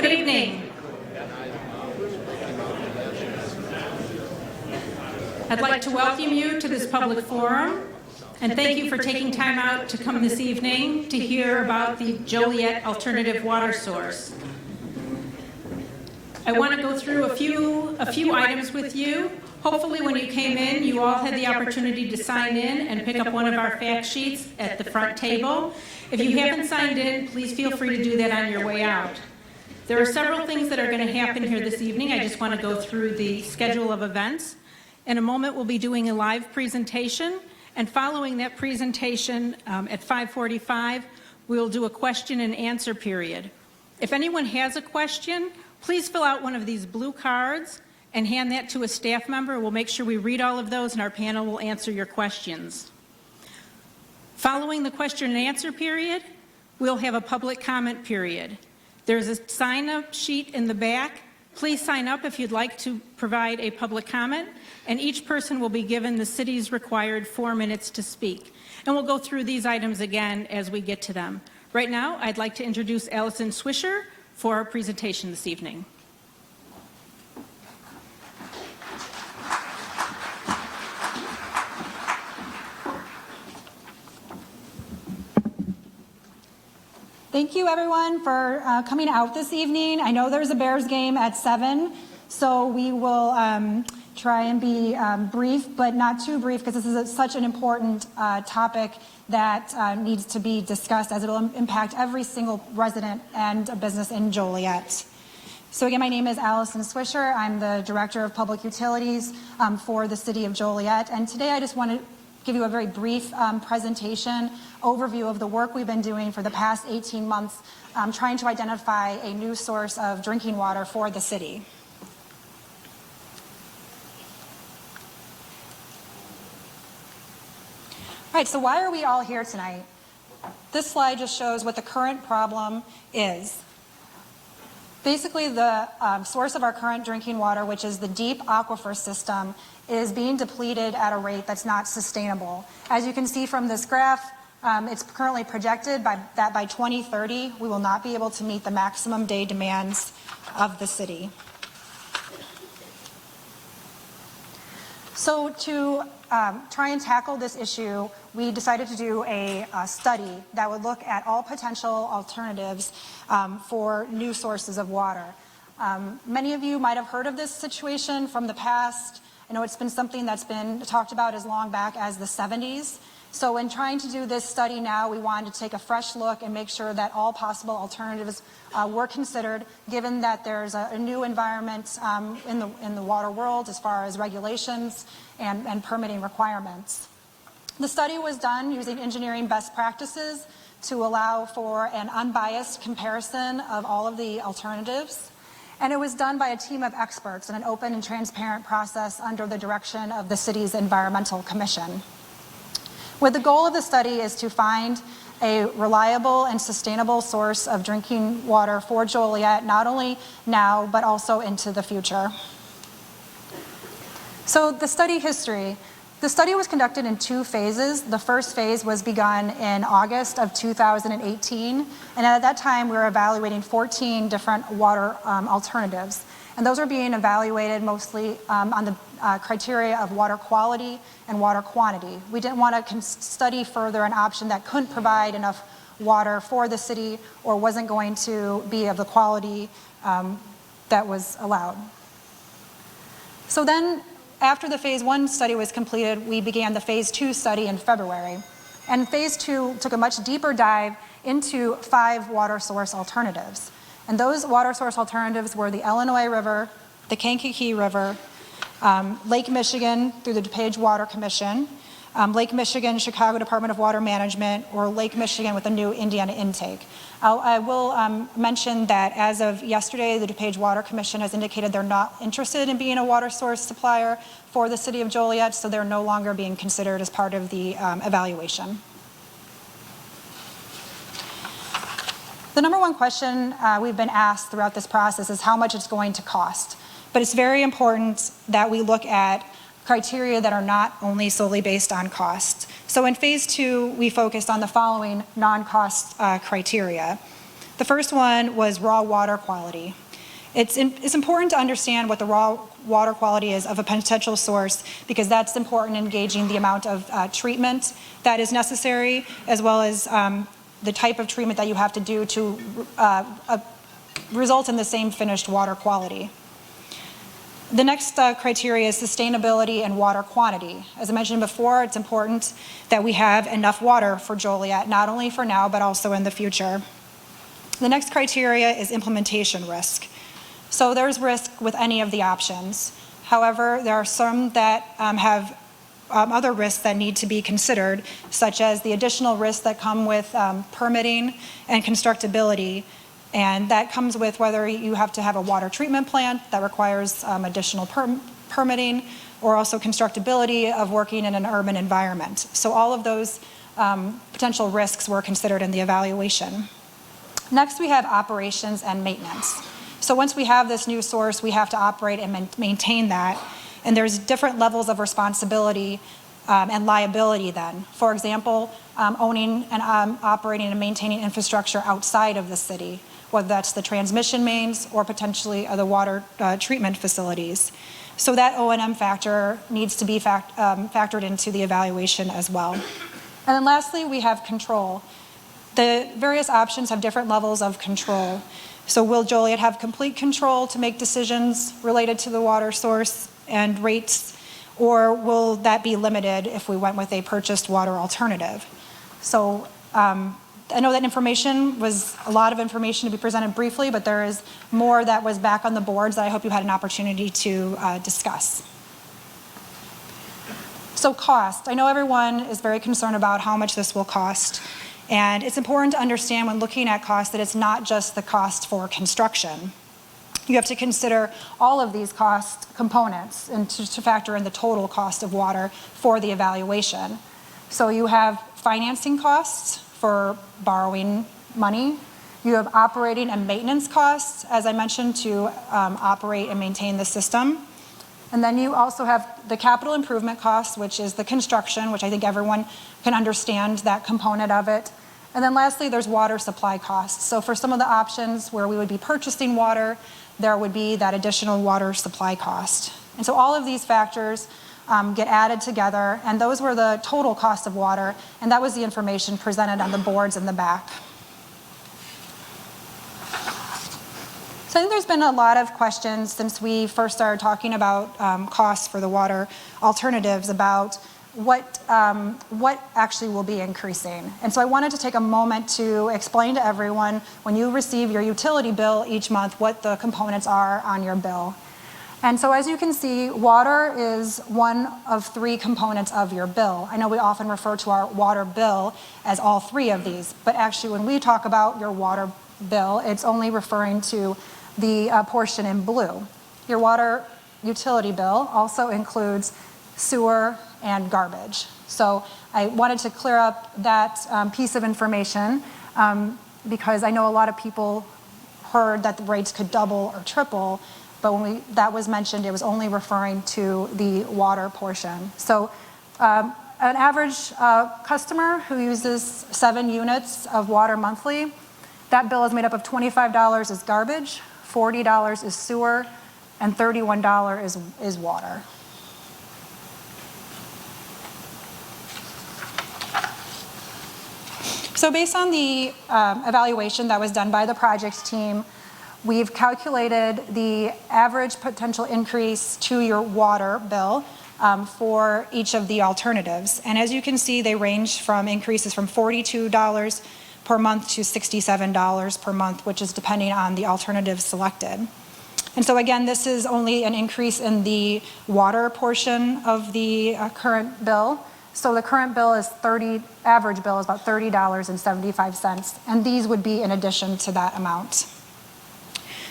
Good evening. I'd like to welcome you to this public forum, and thank you for taking time out to come this evening to hear about the Joliet alternative water source. I want to go through a few items with you. Hopefully when you came in, you all had the opportunity to sign in and pick up one of our fact sheets at the front table. If you haven't signed in, please feel free to do that on your way out. There are several things that are going to happen here this evening. I just want to go through the schedule of events. In a moment, we'll be doing a live presentation, and following that presentation at 5:45, we'll do a question and answer period. If anyone has a question, please fill out one of these blue cards and hand that to a staff member. We'll make sure we read all of those, and our panel will answer your questions. Following the question and answer period, we'll have a public comment period. There's a sign-up sheet in the back. Please sign up if you'd like to provide a public comment, and each person will be given the city's required 4 minutes to speak. And we'll go through these items again as we get to them. Right now, I'd like to introduce Allison Swisher for our presentation this evening. Thank you, everyone, for coming out this evening. I know there's a Bears game at 7, so we will try and be brief, but not too brief, because this is such an important topic that needs to be discussed, as it will impact every single resident and business in Joliet. So again, my name is Allison Swisher. I'm the Director of Public Utilities for the City of Joliet, and today I just want to give you a very brief presentation overview of the work we've been doing for the past 18 months trying to identify a new source of drinking water for the city. All right, so why are we all here tonight? This slide just shows what the current problem is. Basically, the source of our current drinking water, which is the deep aquifer system, is being depleted at a rate that's not sustainable. As you can see from this graph, it's currently projected that by 2030, we will not be able to meet the maximum day demands of the city. So to try and tackle this issue, we decided to do a study that would look at all potential alternatives for new sources of water. Many of you might have heard of this situation from the past. I know it's been something that's been talked about as long back as the 70s. So in trying to do this study now, we wanted to take a fresh look and make sure that all possible alternatives were considered, given that there's a new environment in the water world as far as regulations and permitting requirements. The study was done using engineering best practices to allow for an unbiased comparison of all of the alternatives. And it was done by a team of experts in an open and transparent process under the direction of the city's Environmental Commission. With the goal of the study is to find a reliable and sustainable source of drinking water for Joliet, not only now, but also into the future. So the study history. The study was conducted in 2 phases. The first phase was begun in August of 2018, and at that time we were evaluating 14 different water alternatives. And those are being evaluated mostly on the criteria of water quality and water quantity. We didn't want to study further an option that couldn't provide enough water for the city or wasn't going to be of the quality that was allowed. So then, after the phase 1 study was completed, we began the phase 2 study in February. And phase 2 took a much deeper dive into 5 water source alternatives. And those water source alternatives were the Illinois River, the Kankakee River, Lake Michigan through the DuPage Water Commission, Lake Michigan, Chicago Department of Water Management, or Lake Michigan with a new Indiana intake. I will mention that as of yesterday, the DuPage Water Commission has indicated they're not interested in being a water source supplier for the city of Joliet, so they're no longer being considered as part of the evaluation. The number one question we've been asked throughout this process is how much it's going to cost. But it's very important that we look at criteria that are not only solely based on cost. So in phase 2, we focused on the following non-cost criteria. The first one was raw water quality. It's important to understand what the raw water quality is of a potential source because that's important in gauging the amount of treatment that is necessary as well as the type of treatment that you have to do to result in the same finished water quality. The next criteria is sustainability and water quantity. As I mentioned before, it's important that we have enough water for Joliet, not only for now, but also in the future. The next criteria is implementation risk. So there's risk with any of the options. However, there are some that have other risks that need to be considered, such as the additional risks that come with permitting and constructability. And that comes with whether you have to have a water treatment plant that requires additional permitting or also constructability of working in an urban environment. So all of those potential risks were considered in the evaluation. Next, we have operations and maintenance. So once we have this new source, we have to operate and maintain that. And there's different levels of responsibility and liability then. For example, owning and operating and maintaining infrastructure outside of the city, whether that's the transmission mains or potentially the water treatment facilities. So that O&M factor needs to be factored into the evaluation as well. And then lastly, we have control. The various options have different levels of control. So will Joliet have complete control to make decisions related to the water source and rates, or will that be limited if we went with a purchased water alternative? So I know that information was a lot of information to be presented briefly, but there is more that was back on the boards that I hope you had an opportunity to discuss. So cost. I know everyone is very concerned about how much this will cost. And it's important to understand when looking at cost that it's not just the cost for construction. You have to consider all of these cost components and to factor in the total cost of water for the evaluation. So you have financing costs for borrowing money. You have operating and maintenance costs, as I mentioned, to operate and maintain the system. And then you also have the capital improvement costs, which is the construction, which I think everyone can understand that component of it. And then lastly, there's water supply costs. So for some of the options where we would be purchasing water, there would be that additional water supply cost. And so all of these factors get added together, and those were the total cost of water, and that was the information presented on the boards in the back. So I think there's been a lot of questions since we first started talking about costs for the water alternatives about what actually will be increasing. And so I wanted to take a moment to explain to everyone when you receive your utility bill each month what the components are on your bill. And so as you can see, water is one of three components of your bill. I know we often refer to our water bill as all three of these, but actually when we talk about your water bill, it's only referring to the portion in blue. Your water utility bill also includes sewer and garbage. So I wanted to clear up that piece of information because I know a lot of people heard that the rates could double or triple, but when that was mentioned, it was only referring to the water portion. So an average customer who uses 7 units of water monthly, that bill is made up of $25 is garbage, $40 is sewer, and $31 is water. So based on the evaluation that was done by the projects team, we've calculated the average potential increase to your water bill for each of the alternatives. And as you can see, they range from increases from $42 per month to $67 per month, which is depending on the alternative selected. And so again, this is only an increase in the water portion of the current bill. So the current bill is average bill is about $30.75, and these would be in addition to that amount.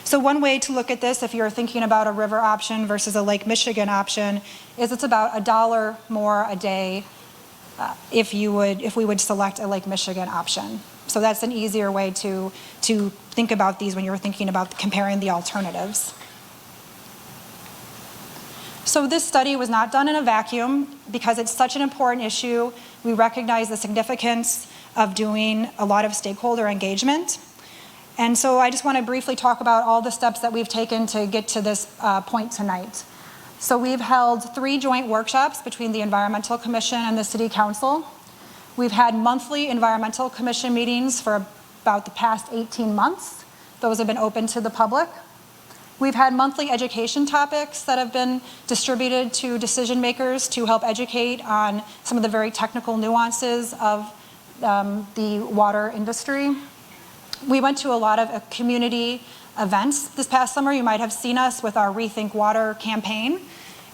So one way to look at this, if you're thinking about a river option versus a Lake Michigan option, is it's about $1 more a day if we would select a Lake Michigan option. So that's an easier way to think about these when you're thinking about comparing the alternatives. So this study was not done in a vacuum because it's such an important issue. We recognize the significance of doing a lot of stakeholder engagement. And so I just want to briefly talk about all the steps that we've taken to get to this point tonight. So we've held 3 joint workshops between the Environmental Commission and the City Council. We've had monthly Environmental Commission meetings for about the past 18 months. Those have been open to the public. We've had monthly education topics that have been distributed to decision makers to help educate on some of the very technical nuances of the water industry. We went to a lot of community events this past summer. You might have seen us with our Rethink Water campaign.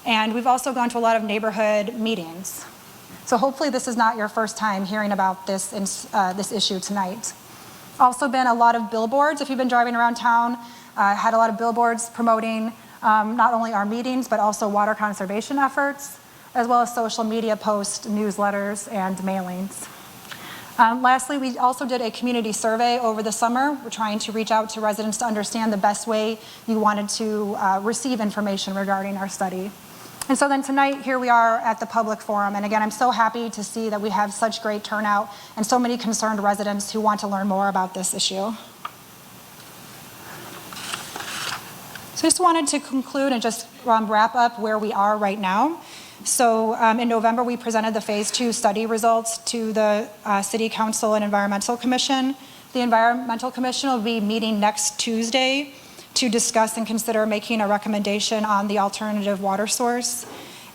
And we've also gone to a lot of neighborhood meetings. So hopefully this is not your first time hearing about this issue tonight. Also been a lot of billboards. If you've been driving around town, had a lot of billboards promoting not only our meetings, but also water conservation efforts, as well as social media posts, newsletters, and mailings. Lastly, we also did a community survey over the summer. We're trying to reach out to residents to understand the best way you wanted to receive information regarding our study. And so then tonight, here we are at the public forum. And again, I'm so happy to see that we have such great turnout and so many concerned residents who want to learn more about this issue. So I just wanted to conclude and just wrap up where we are right now. So in November, we presented the phase 2 study results to the City Council and Environmental Commission. The Environmental Commission will be meeting next Tuesday to discuss and consider making a recommendation on the alternative water source.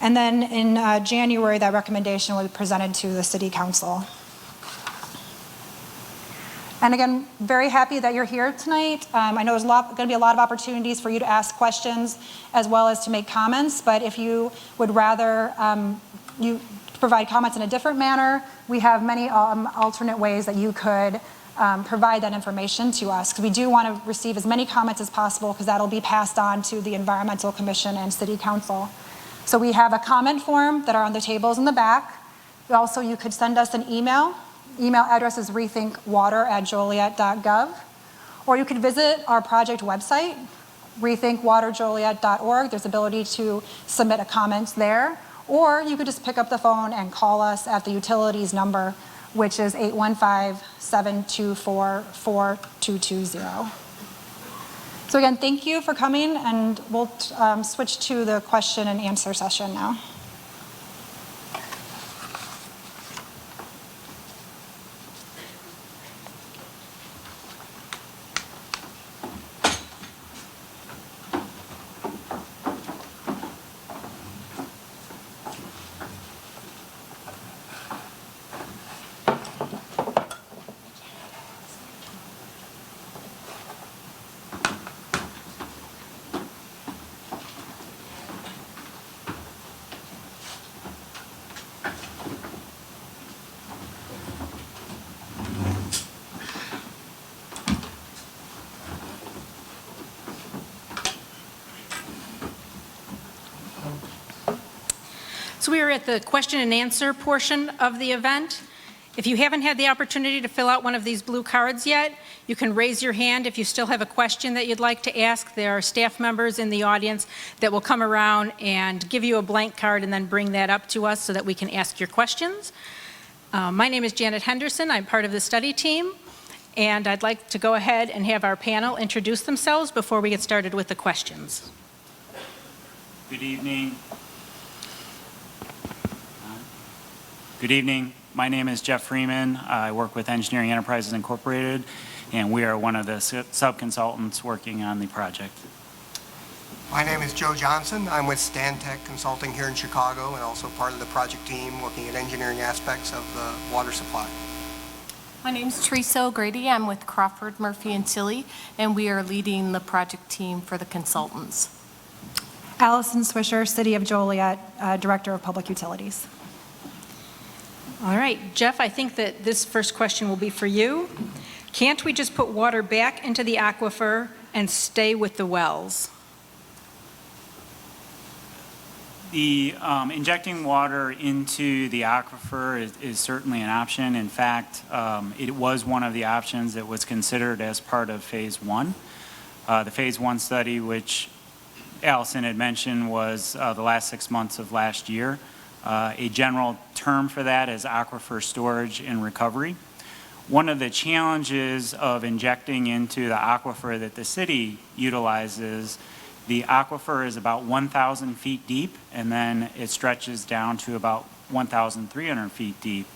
And then in January, that recommendation will be presented to the City Council. And again, very happy that you're here tonight. I know there's going to be a lot of opportunities for you to ask questions as well as to make comments, but if you would rather you provide comments in a different manner, we have many alternate ways that you could provide that information to us, because we do want to receive as many comments as possible, because that'll be passed on to the Environmental Commission and City Council. So we have a comment form that are on the tables in the back. Also, you could send us an email. Email address is rethinkwater@joliet.gov. Or you could visit our project website, rethinkwaterjoliet.org. There's ability to submit a comment there. Or you could just pick up the phone and call us at the utilities number, which is 815-724-4220. So again, thank you for coming, and we'll switch to the question and answer session now. So we are at the question and answer portion of the event. If you haven't had the opportunity to fill out one of these blue cards yet, you can raise your hand if you still have a question that you'd like to ask. There are staff members in the audience that will come around and give you a blank card and then bring that up to us so that we can ask your questions. My name is Janet Henderson. I'm part of the study team, and I'd like to go ahead and have our panel introduce themselves before we get started with the questions. Good evening. Good evening. My name is Jeff Freeman. I work with Engineering Enterprises Incorporated, and we are one of the sub-consultants working on the project. My name is Joe Johnson. I'm with Stantec Consulting here in Chicago, and also part of the project team looking at engineering aspects of the water supply. My name is Teresa O'Grady. I'm with Crawford, Murphy & Tilly, and we are leading the project team for the consultants. Allison Swisher, City of Joliet, Director of Public Utilities. All right, Jeff, I think that this first question will be for you. Can't we just put water back into the aquifer and stay with the wells? The injecting water into the aquifer is certainly an option. In fact, it was one of the options that was considered as part of phase 1. The phase 1 study, which Allison had mentioned, was the last 6 months of last year. A general term for that is aquifer storage and recovery. One of the challenges of injecting into the aquifer that the city utilizes, the aquifer is about 1,000 feet deep, and then it stretches down to about 1,300 feet deep.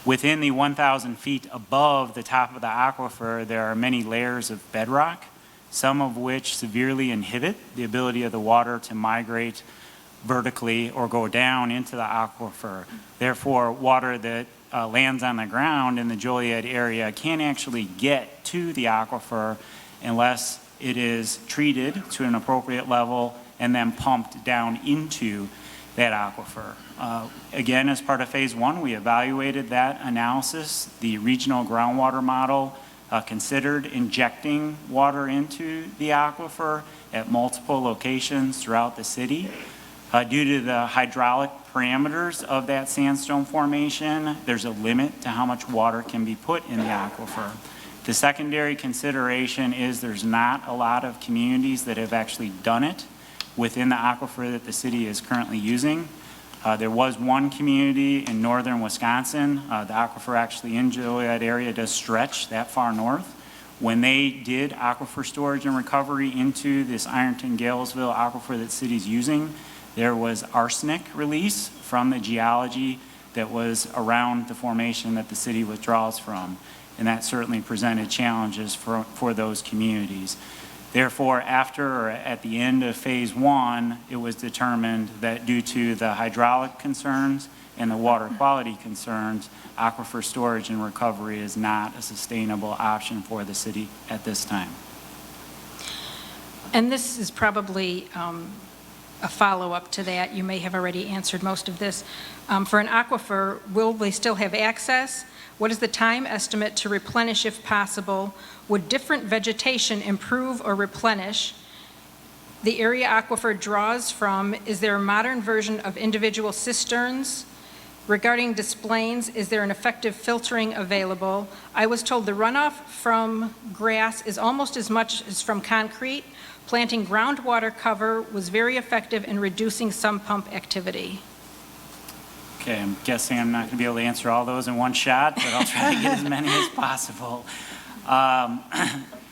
Within the 1,000 feet above the top of the aquifer, there are many layers of bedrock, some of which severely inhibit the ability of the water to migrate vertically or go down into the aquifer. Therefore, water that lands on the ground in the Joliet area can't actually get to the aquifer unless it is treated to an appropriate level and then pumped down into that aquifer. Again, as part of phase one, we evaluated that analysis. The regional groundwater model considered injecting water into the aquifer at multiple locations throughout the city. Due to the hydraulic parameters of that sandstone formation, there's a limit to how much water can be put in the aquifer. The secondary consideration is there's not a lot of communities that have actually done it within the aquifer that the city is currently using. There was one community in northern Wisconsin. The aquifer actually in Joliet area does stretch that far north. When they did aquifer storage and recovery into this Ironton-Galesville aquifer that the city's using, there was arsenic release from the geology that was around the formation that the city withdraws from. And that certainly presented challenges for those communities. Therefore, after or at the end of phase one, it was determined that due to the hydraulic concerns and the water quality concerns, aquifer storage and recovery is not a sustainable option for the city at this time. And this is probably a follow-up to that. You may have already answered most of this. For an aquifer, will they still have access? What is the time estimate to replenish if possible? Would different vegetation improve or replenish? The area aquifer draws from, is there a modern version of individual cisterns? Regarding displays, is there an effective filtering available? I was told the runoff from grass is almost as much as from concrete. Planting groundwater cover was very effective in reducing sump pump activity. Okay, I'm guessing I'm not going to be able to answer all those in one shot, but I'll try to get as many as possible.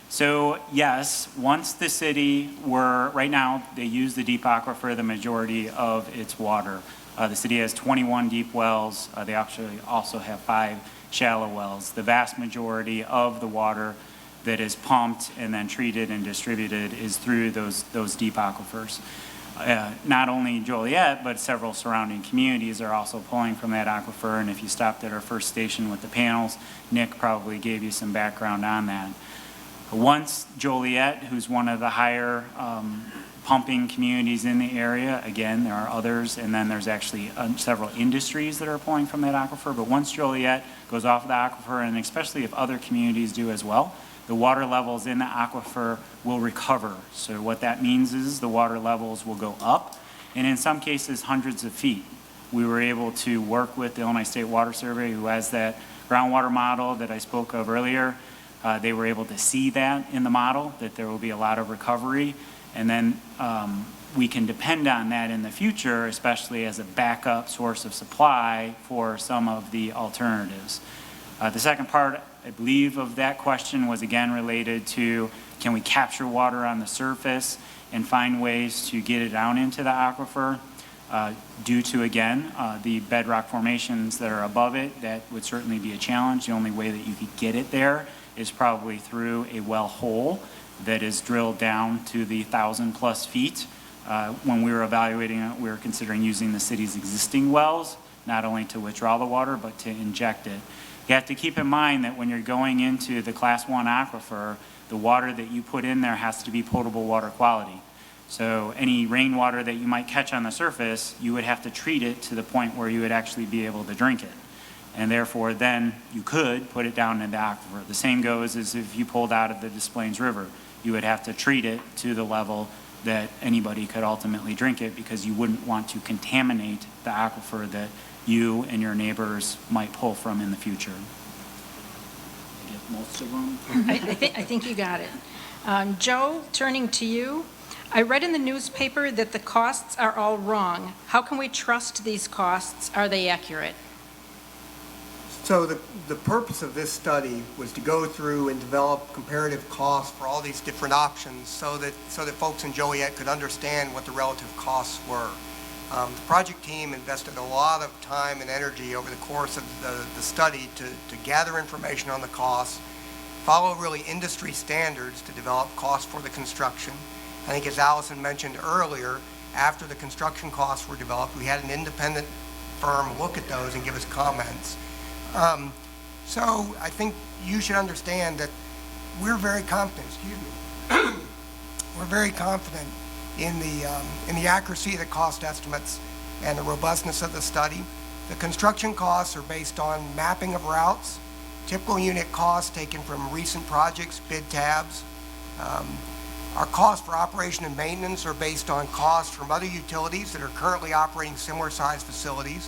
So yes, once the city right now, they use the deep aquifer the majority of its water. The city has 21 deep wells. They actually also have 5 shallow wells. The vast majority of the water that is pumped and then treated and distributed is through those deep aquifers. Not only Joliet, but several surrounding communities are also pulling from that aquifer, and if you stopped at our first station with the panels, Nick probably gave you some background on that. Once Joliet, who's one of the higher pumping communities in the area, again, there are others, and then there's actually several industries that are pulling from that aquifer, but once Joliet goes off the aquifer, and especially if other communities do as well, the water levels in the aquifer will recover. So what that means is the water levels will go up, and in some cases, hundreds of feet. We were able to work with the Illinois State Water Survey, who has that groundwater model that I spoke of earlier. They were able to see that in the model, that there will be a lot of recovery, and then we can depend on that in the future, especially as a backup source of supply for some of the alternatives. The second part, I believe, of that question was again related to, can we capture water on the surface and find ways to get it down into the aquifer? Due to, again, the bedrock formations that are above it, that would certainly be a challenge. The only way that you could get it there is probably through a well hole that is drilled down to the 1,000+ feet. When we were evaluating it, we were considering using the city's existing wells, not only to withdraw the water, but to inject it. You have to keep in mind that when you're going into the Class 1 aquifer, the water that you put in there has to be potable water quality. So any rainwater that you might catch on the surface, you would have to treat it to the point where you would actually be able to drink it. And therefore, then you could put it down in the aquifer. The same goes as if you pulled out of the Des Plaines River. You would have to treat it to the level that anybody could ultimately drink it, because you wouldn't want to contaminate the aquifer that you and your neighbors might pull from in the future. I get most of them. I think you got it. Joe, turning to you, I read in the newspaper that the costs are all wrong. How can we trust these costs? Are they accurate? So the purpose of this study was to go through and develop comparative costs for all these different options so that folks in Joliet could understand what the relative costs were. The project team invested a lot of time and energy over the course of the study to gather information on the costs, follow really industry standards to develop costs for the construction. I think as Allison mentioned earlier, after the construction costs were developed, we had an independent firm look at those and give us comments. So I think you should understand that we're very confident, we're very confident in the accuracy of the cost estimates and the robustness of the study. The construction costs are based on mapping of routes, typical unit costs taken from recent projects, bid tabs. Our costs for operation and maintenance are based on costs from other utilities that are currently operating similar sized facilities.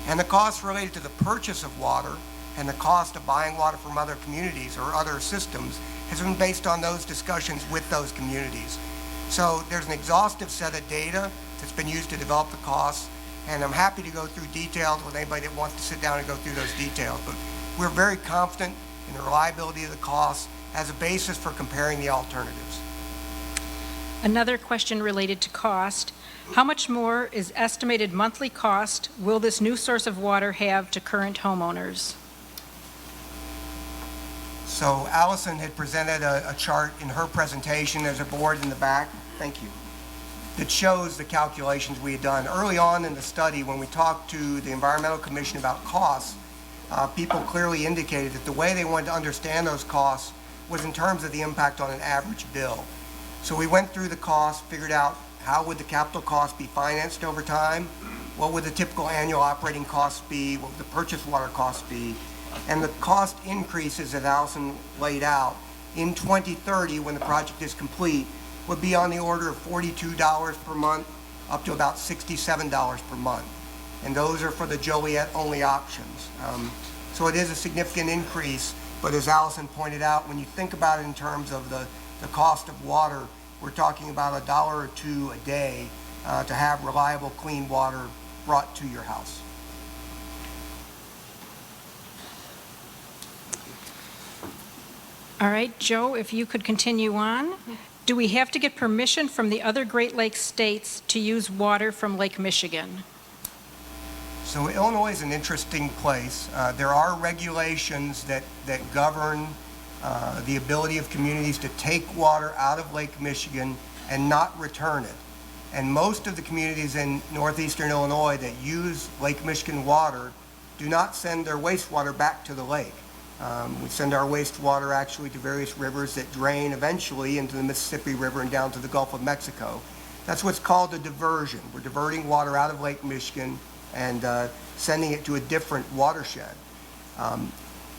And the costs related to the purchase of water and the cost of buying water from other communities or other systems has been based on those discussions with those communities. So there's an exhaustive set of data that's been used to develop the costs, and I'm happy to go through details with anybody that wants to sit down and go through those details. But we're very confident in the reliability of the costs as a basis for comparing the alternatives. Another question related to cost. How much more is estimated monthly cost will this new source of water have to current homeowners? So Allison had presented a chart in her presentation. There's a board in the back, thank you, that shows the calculations we had done. Early on in the study, when we talked to the Environmental Commission about costs, people clearly indicated that the way they wanted to understand those costs was in terms of the impact on an average bill. So we went through the costs, figured out how would the capital costs be financed over time, what would the typical annual operating costs be, what would the purchase water costs be, and the cost increases that Allison laid out in 2030 when the project is complete would be on the order of $42 per month up to about $67 per month. And those are for the Joliet only options. So it is a significant increase, but as Allison pointed out, when you think about it in terms of the cost of water, we're talking about $1 or $2 a day to have reliable, clean water brought to your house. All right, Joe, if you could continue on. Do we have to get permission from the other Great Lakes states to use water from Lake Michigan? So Illinois is an interesting place. There are regulations that govern the ability of communities to take water out of Lake Michigan and not return it. And most of the communities in northeastern Illinois that use Lake Michigan water do not send their wastewater back to the lake. We send our wastewater actually to various rivers that drain eventually into the Mississippi River and down to the Gulf of Mexico. That's what's called a diversion. We're diverting water out of Lake Michigan and sending it to a different watershed.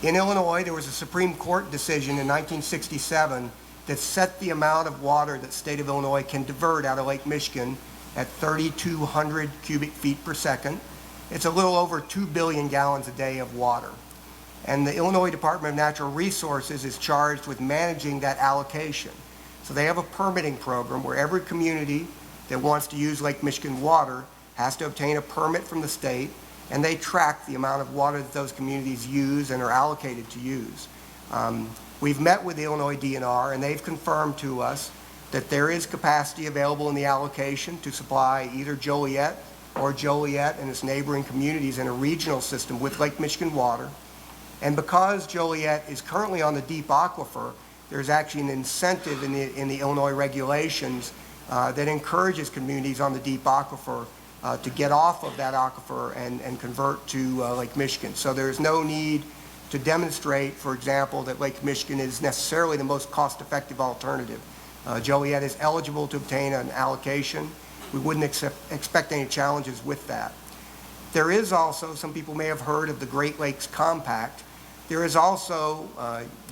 In Illinois, there was a Supreme Court decision in 1967 that set the amount of water that the state of Illinois can divert out of Lake Michigan at 3,200 cubic feet per second. It's a little over 2 billion gallons a day of water. And the Illinois Department of Natural Resources is charged with managing that allocation. So they have a permitting program where every community that wants to use Lake Michigan water has to obtain a permit from the state, and they track the amount of water that those communities use and are allocated to use. We've met with the Illinois DNR, and they've confirmed to us that there is capacity available in the allocation to supply either Joliet or Joliet and its neighboring communities in a regional system with Lake Michigan water. And because Joliet is currently on the deep aquifer, there's actually an incentive in the Illinois regulations that encourages communities on the deep aquifer to get off of that aquifer and convert to Lake Michigan. So there's no need to demonstrate, for example, that Lake Michigan is necessarily the most cost-effective alternative. Joliet is eligible to obtain an allocation. We wouldn't expect any challenges with that. There is also, some people may have heard of the Great Lakes Compact. There is also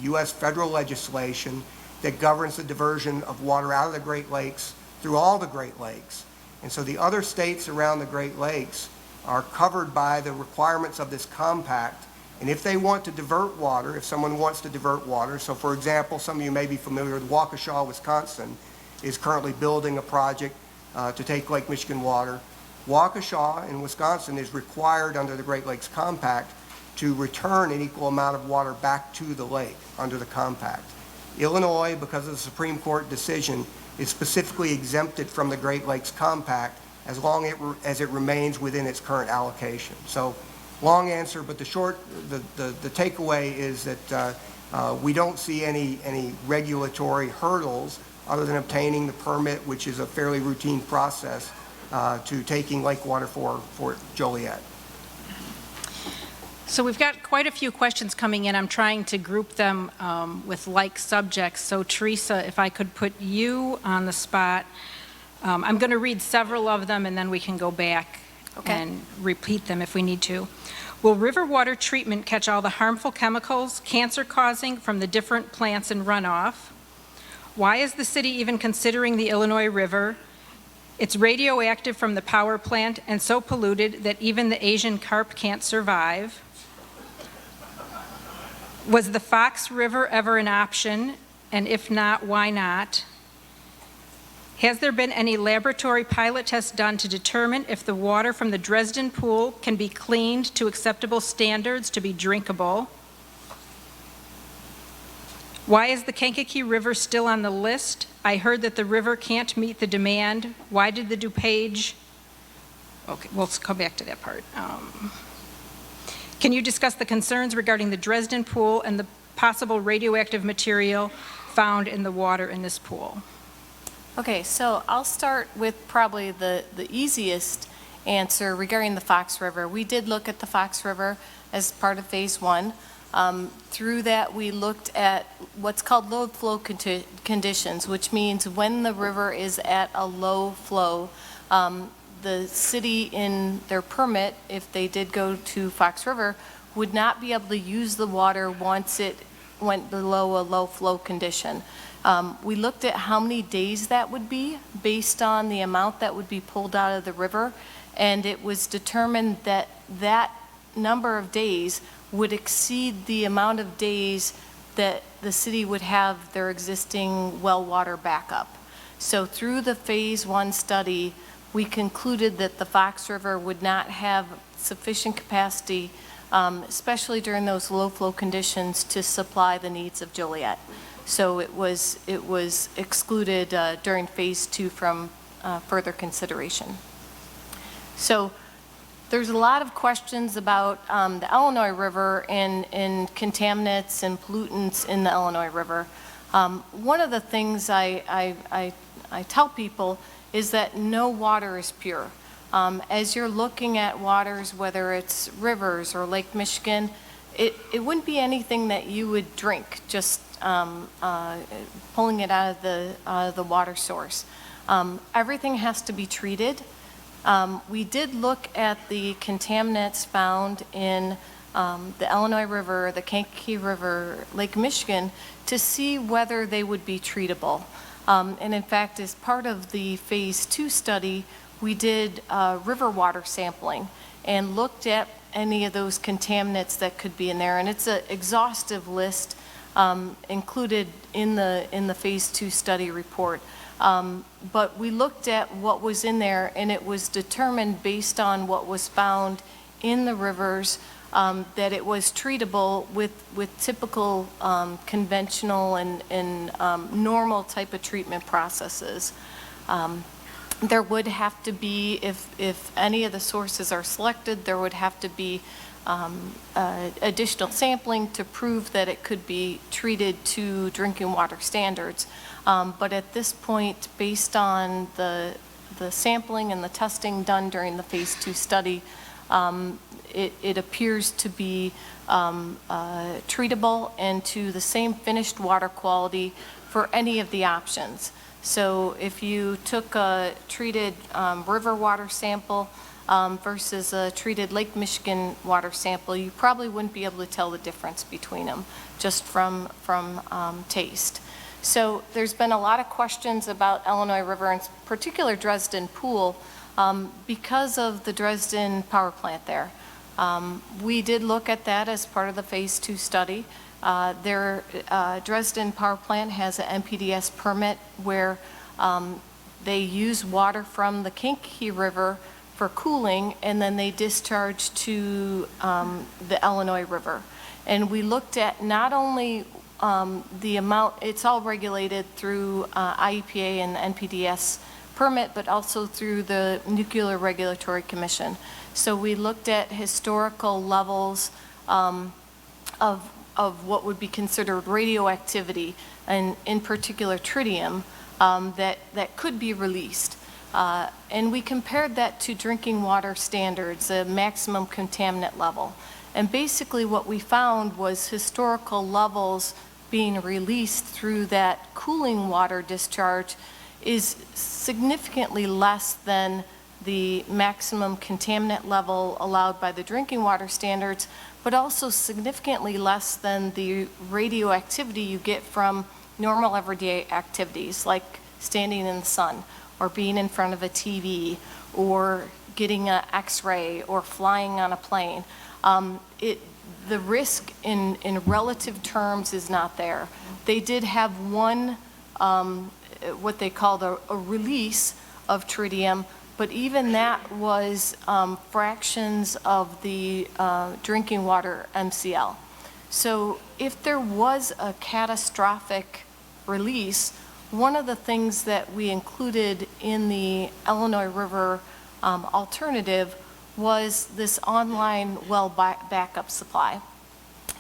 U.S. federal legislation that governs the diversion of water out of the Great Lakes through all the Great Lakes. And so the other states around the Great Lakes are covered by the requirements of this compact. And if they want to divert water, if someone wants to divert water, so for example, some of you may be familiar with Waukesha, Wisconsin, is currently building a project to take Lake Michigan water. Waukesha in Wisconsin is required under the Great Lakes Compact to return an equal amount of water back to the lake under the compact. Illinois, because of the Supreme Court decision, is specifically exempted from the Great Lakes Compact as long as it remains within its current allocation. So, long answer, but the takeaway is that we don't see any regulatory hurdles other than obtaining the permit, which is a fairly routine process to taking lake water for Joliet. So we've got quite a few questions coming in. I'm trying to group them with like subjects. So Teresa, if I could put you on the spot. I'm going to read several of them, and then we can go back and repeat them if we need to. Will river water treatment catch all the harmful chemicals, cancer-causing, from the different plants and runoff? Why is the city even considering the Illinois River? It's radioactive from the power plant and so polluted that even the Asian carp can't survive. Was the Fox River ever an option? And if not, why not? Has there been any laboratory pilot tests done to determine if the water from the Dresden Pool can be cleaned to acceptable standards to be drinkable? Why is the Kankakee River still on the list? I heard that the river can't meet the demand. Why did the DuPage... Okay, we'll come back to that part. Can you discuss the concerns regarding the Dresden Pool and the possible radioactive material found in the water in this pool? Okay, so I'll start with probably the easiest answer regarding the Fox River. We did look at the Fox River as part of Phase 1. Through that, we looked at what's called low flow conditions, which means when the river is at a low flow, the city in their permit, if they did go to Fox River, would not be able to use the water once it went below a low flow condition. We looked at how many days that would be based on the amount that would be pulled out of the river, and it was determined that that number of days would exceed the amount of days that the city would have their existing well water backup. So through the Phase 1 study, we concluded that the Fox River would not have sufficient capacity, especially during those low flow conditions, to supply the needs of Joliet. So it was excluded during Phase 2 from further consideration. So there's a lot of questions about the Illinois River and contaminants and pollutants in the Illinois River. One of the things I tell people is that no water is pure. As you're looking at waters, whether it's rivers or Lake Michigan, it wouldn't be anything that you would drink, just pulling it out of the water source. Everything has to be treated. We did look at the contaminants found in the Illinois River, the Kankakee River, Lake Michigan, to see whether they would be treatable. And in fact, as part of the Phase 2 study, we did river water sampling and looked at any of those contaminants that could be in there. And it's an exhaustive list included in the Phase 2 study report. But we looked at what was in there, and it was determined based on what was found in the rivers that it was treatable with typical conventional and normal type of treatment processes. There would have to be, if any of the sources are selected, there would have to be additional sampling to prove that it could be treated to drinking water standards. But at this point, based on the sampling and the testing done during the Phase 2 study, it appears to be treatable and to the same finished water quality for any of the options. So if you took a treated river water sample versus a treated Lake Michigan water sample, you probably wouldn't be able to tell the difference between them just from taste. So there's been a lot of questions about Illinois River, in particular Dresden Pool, because of the Dresden power plant there. We did look at that as part of the Phase 2 study. Their Dresden power plant has an NPDES permit where they use water from the Kankakee River for cooling, and then they discharge to the Illinois River. And we looked at not only the amount, it's all regulated through IEPA and the NPDES permit, but also through the Nuclear Regulatory Commission. So we looked at historical levels of what would be considered radioactivity, and in particular tritium, that could be released. And we compared that to drinking water standards, a maximum contaminant level. And basically what we found was historical levels being released through that cooling water discharge is significantly less than the maximum contaminant level allowed by the drinking water standards, but also significantly less than the radioactivity you get from normal everyday activities like standing in the sun or being in front of a TV or getting an X-ray or flying on a plane. The risk in relative terms is not there. They did have one, what they called a release of tritium, but even that was fractions of the drinking water MCL. So if there was a catastrophic release, one of the things that we included in the Illinois River alternative was this online well backup supply.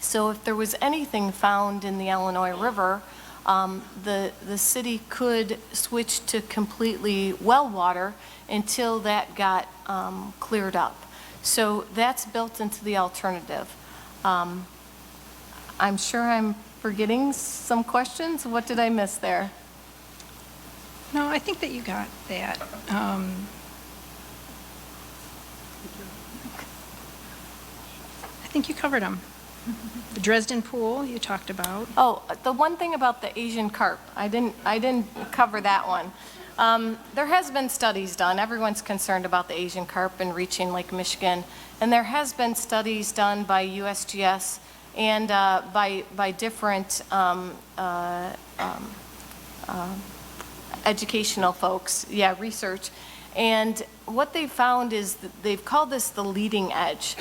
So if there was anything found in the Illinois River, the city could switch to completely well water until that got cleared up. So that's built into the alternative. I'm sure I'm forgetting some questions. What did I miss there? No, I think that you got that. I think you covered them. The Dresden Pool you talked about. Oh, the one thing about the Asian carp, I didn't cover that one. There has been studies done. Everyone's concerned about the Asian carp and reaching Lake Michigan, and there has been studies done by USGS and by different educational folks, research. And what they found is that they've called this the leading edge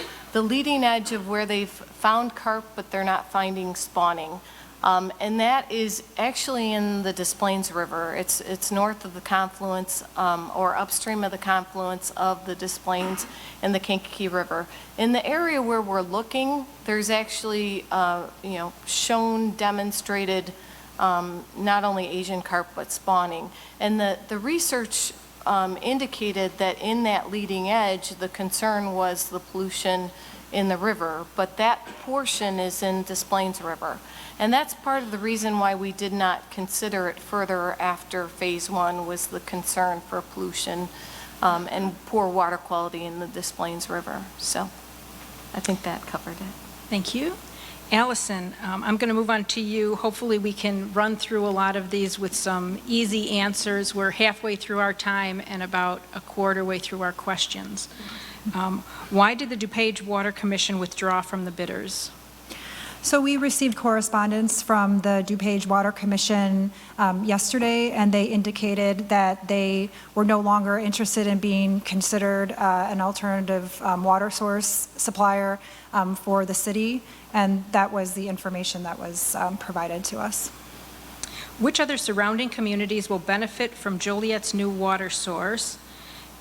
of where they've found carp, but they're not finding spawning. And that is actually in the Des Plaines River. It's north of the confluence, or upstream of the confluence of the Des Plaines and the Kankakee River. In the area where we're looking, there's actually, shown, demonstrated, not only Asian carp, but spawning. And the research indicated that in that leading edge, the concern was the pollution in the river, but that portion is in Des Plaines River. And that's part of the reason why we did not consider it further after phase one, was the concern for pollution and poor water quality in the Des Plaines River. So I think that covered it. Thank you. Allison, I'm going to move on to you. Hopefully we can run through a lot of these with some easy answers. We're halfway through our time and about a quarter way through our questions. Why did the DuPage Water Commission withdraw from the bidders? So we received correspondence from the DuPage Water Commission yesterday, and they indicated that they were no longer interested in being considered an alternative water source supplier for the city, and that was the information that was provided to us. Which other surrounding communities will benefit from Joliet's new water source?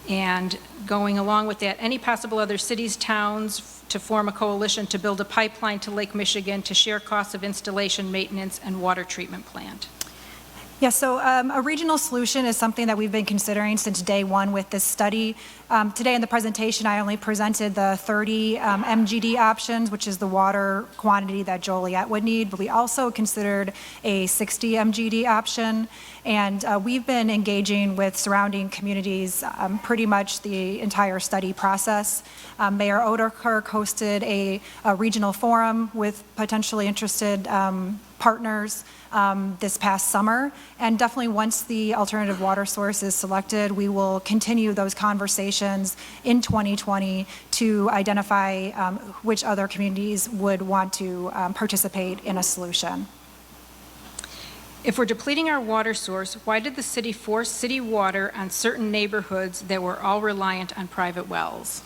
And going along with that, any possible other cities, towns to form a coalition to build a pipeline to Lake Michigan to share costs of installation, maintenance, and water treatment plant? Yeah, so a regional solution is something that we've been considering since day one with this study. Today in the presentation, I only presented the 30 MGD options, which is the water quantity that Joliet would need, but we also considered a 60 MGD option. And we've been engaging with surrounding communities pretty much the entire study process. Mayor Oderkirk hosted a regional forum with potentially interested partners this past summer. And definitely once the alternative water source is selected, we will continue those conversations in 2020 to identify which other communities would want to participate in a solution. If we're depleting our water source, why did the city force city water on certain neighborhoods that were all reliant on private wells?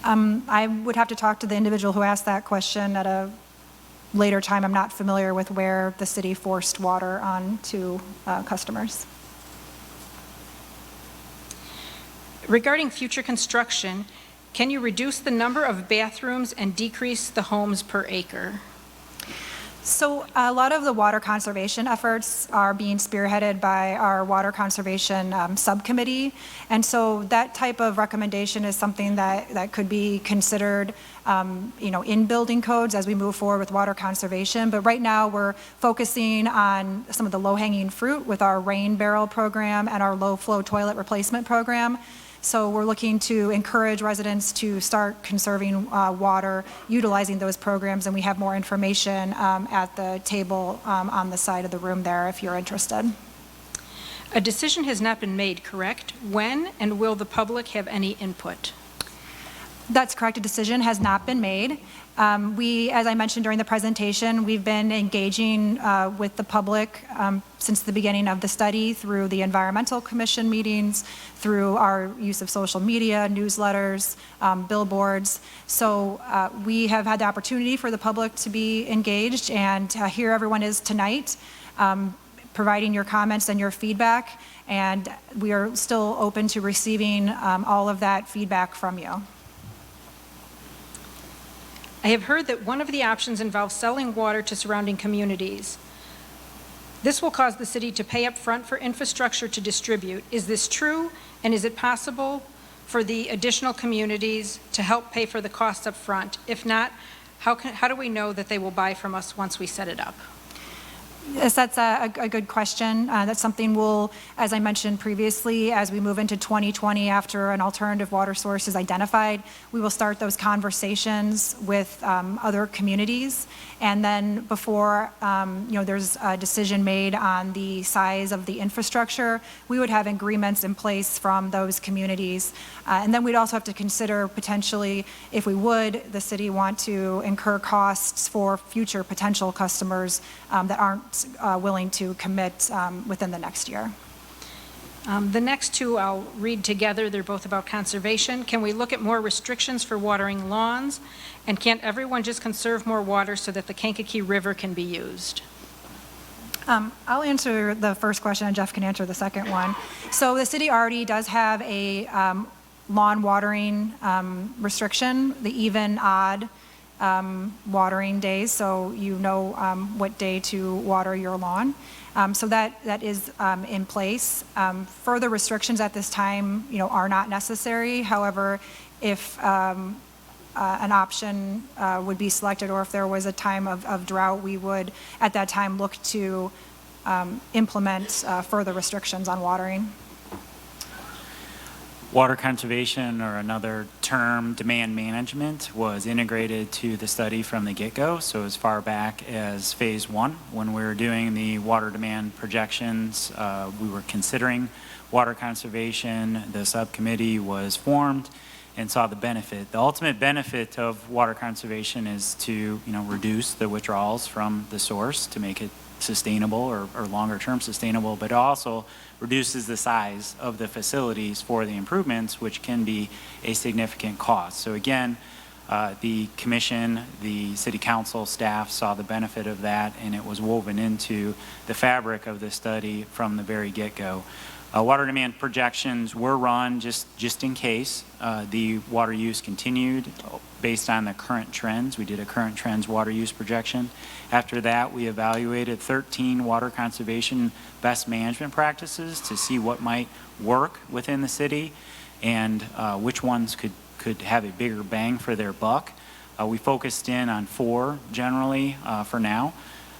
I would have to talk to the individual who asked that question at a later time. I'm not familiar with where the city forced water on to customers. Regarding future construction, can you reduce the number of bathrooms and decrease the homes per acre? So a lot of the water conservation efforts are being spearheaded by our water conservation subcommittee. And so that type of recommendation is something that could be considered in building codes as we move forward with water conservation. But right now we're focusing on some of the low-hanging fruit with our rain barrel program and our low-flow toilet replacement program. So we're looking to encourage residents to start conserving water, utilizing those programs, and we have more information at the table on the side of the room there if you're interested. A decision has not been made, correct? When and will the public have any input? That's correct. A decision has not been made. As I mentioned during the presentation, we've been engaging with the public since the beginning of the study through the Environmental Commission meetings, through our use of social media, newsletters, billboards. So we have had the opportunity for the public to be engaged, and here everyone is tonight, providing your comments and your feedback, and we are still open to receiving all of that feedback from you. I have heard that one of the options involves selling water to surrounding communities. This will cause the city to pay up front for infrastructure to distribute. Is this true? And is it possible for the additional communities to help pay for the cost up front? If not, how do we know that they will buy from us once we set it up? Yes, that's a good question. That's something we'll, as I mentioned previously, as we move into 2020 after an alternative water source is identified, we will start those conversations with other communities. And then before there's a decision made on the size of the infrastructure, we would have agreements in place from those communities. And then we'd also have to consider potentially, if we would, the city want to incur costs for future potential customers that aren't willing to commit within the next year. The next two I'll read together. They're both about conservation. Can we look at more restrictions for watering lawns? And can't everyone just conserve more water so that the Kankakee River can be used? I'll answer the first question and Jeff can answer the second one. So the city already does have a lawn watering restriction, the even odd watering days, so you know what day to water your lawn. So that is in place. Further restrictions at this time, are not necessary. However, if an option would be selected, or if there was a time of drought, we would at that time look to implement further restrictions on watering. Water conservation, or another term, demand management, was integrated to the study from the get-go. So as far back as phase one, when we were doing the water demand projections, we were considering water conservation. The subcommittee was formed and saw the benefit. The ultimate benefit of water conservation is to, reduce the withdrawals from the source to make it sustainable or longer term sustainable, but it also reduces the size of the facilities for the improvements, which can be a significant cost. So again, the commission, the city council staff saw the benefit of that, and it was woven into the fabric of the study from the very get-go. Water demand projections were run just in case the water use continued based on the current trends. We did a current trends water use projection. After that, we evaluated 13 water conservation best management practices to see what might work within the city and which ones could have a bigger bang for their buck. We focused in on 4 generally for now.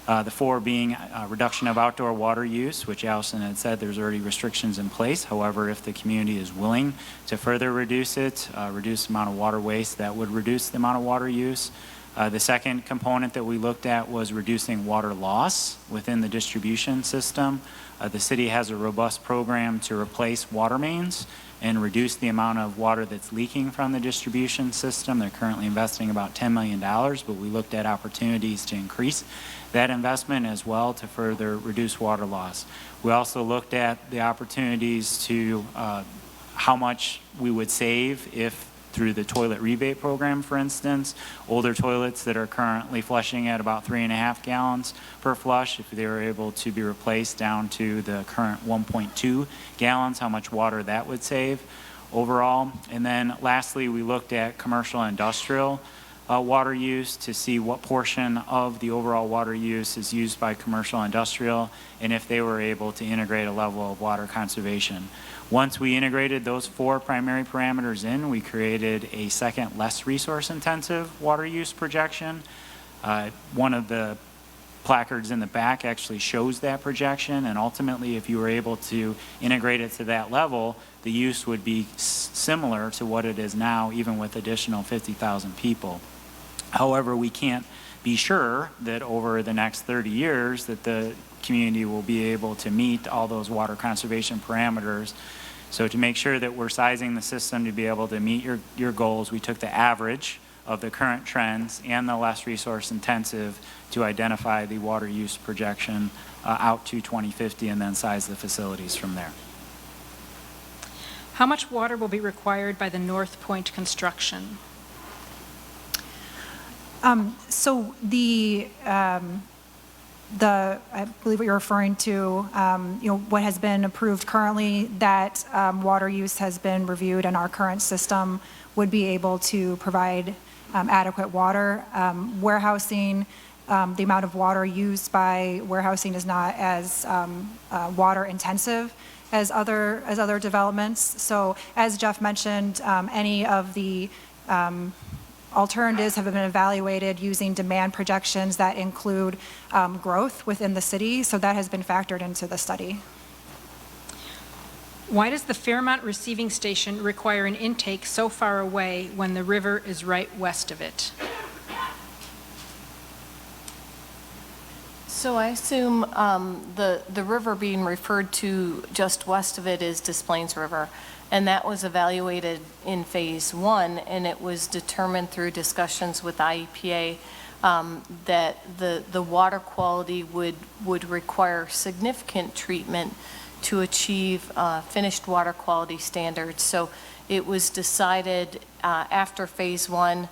The 4 being reduction of outdoor water use, which Allison had said there's already restrictions in place. However, if the community is willing to further reduce it, reduce the amount of water waste, that would reduce the amount of water use. The second component that we looked at was reducing water loss within the distribution system. The city has a robust program to replace water mains and reduce the amount of water that's leaking from the distribution system. They're currently investing about $10 million, but we looked at opportunities to increase that investment as well to further reduce water loss. We also looked at the opportunities to how much we would save if through the toilet rebate program, for instance, older toilets that are currently flushing at about 3.5 gallons per flush, if they were able to be replaced down to the current 1.2 gallons, how much water that would save overall. And then lastly, we looked at commercial and industrial water use to see what portion of the overall water use is used by commercial and industrial, and if they were able to integrate a level of water conservation. Once we integrated those 4 primary parameters in, we created a second, less resource-intensive water use projection. One of the placards in the back actually shows that projection, and ultimately, if you were able to integrate it to that level, the use would be similar to what it is now, even with additional 50,000 people. However, we can't be sure that over the next 30 years that the community will be able to meet all those water conservation parameters. So to make sure that we're sizing the system to be able to meet your goals, we took the average of the current trends and the less resource intensive to identify the water use projection out to 2050 and then size the facilities from there. How much water will be required by the North Point construction? So I believe what you're referring to, what has been approved currently, that water use has been reviewed, and our current system would be able to provide adequate water. Warehousing, the amount of water used by warehousing is not as water intensive as other developments. So as Jeff mentioned, any of the alternatives have been evaluated using demand projections that include growth within the city, so that has been factored into the study. Why does the Fairmont Receiving Station require an intake so far away when the river is right west of it? So I assume the river being referred to just west of it is Des Plaines River, and that was evaluated in Phase 1, and it was determined through discussions with IEPA that the water quality would require significant treatment to achieve finished water quality standards. So it was decided after Phase 1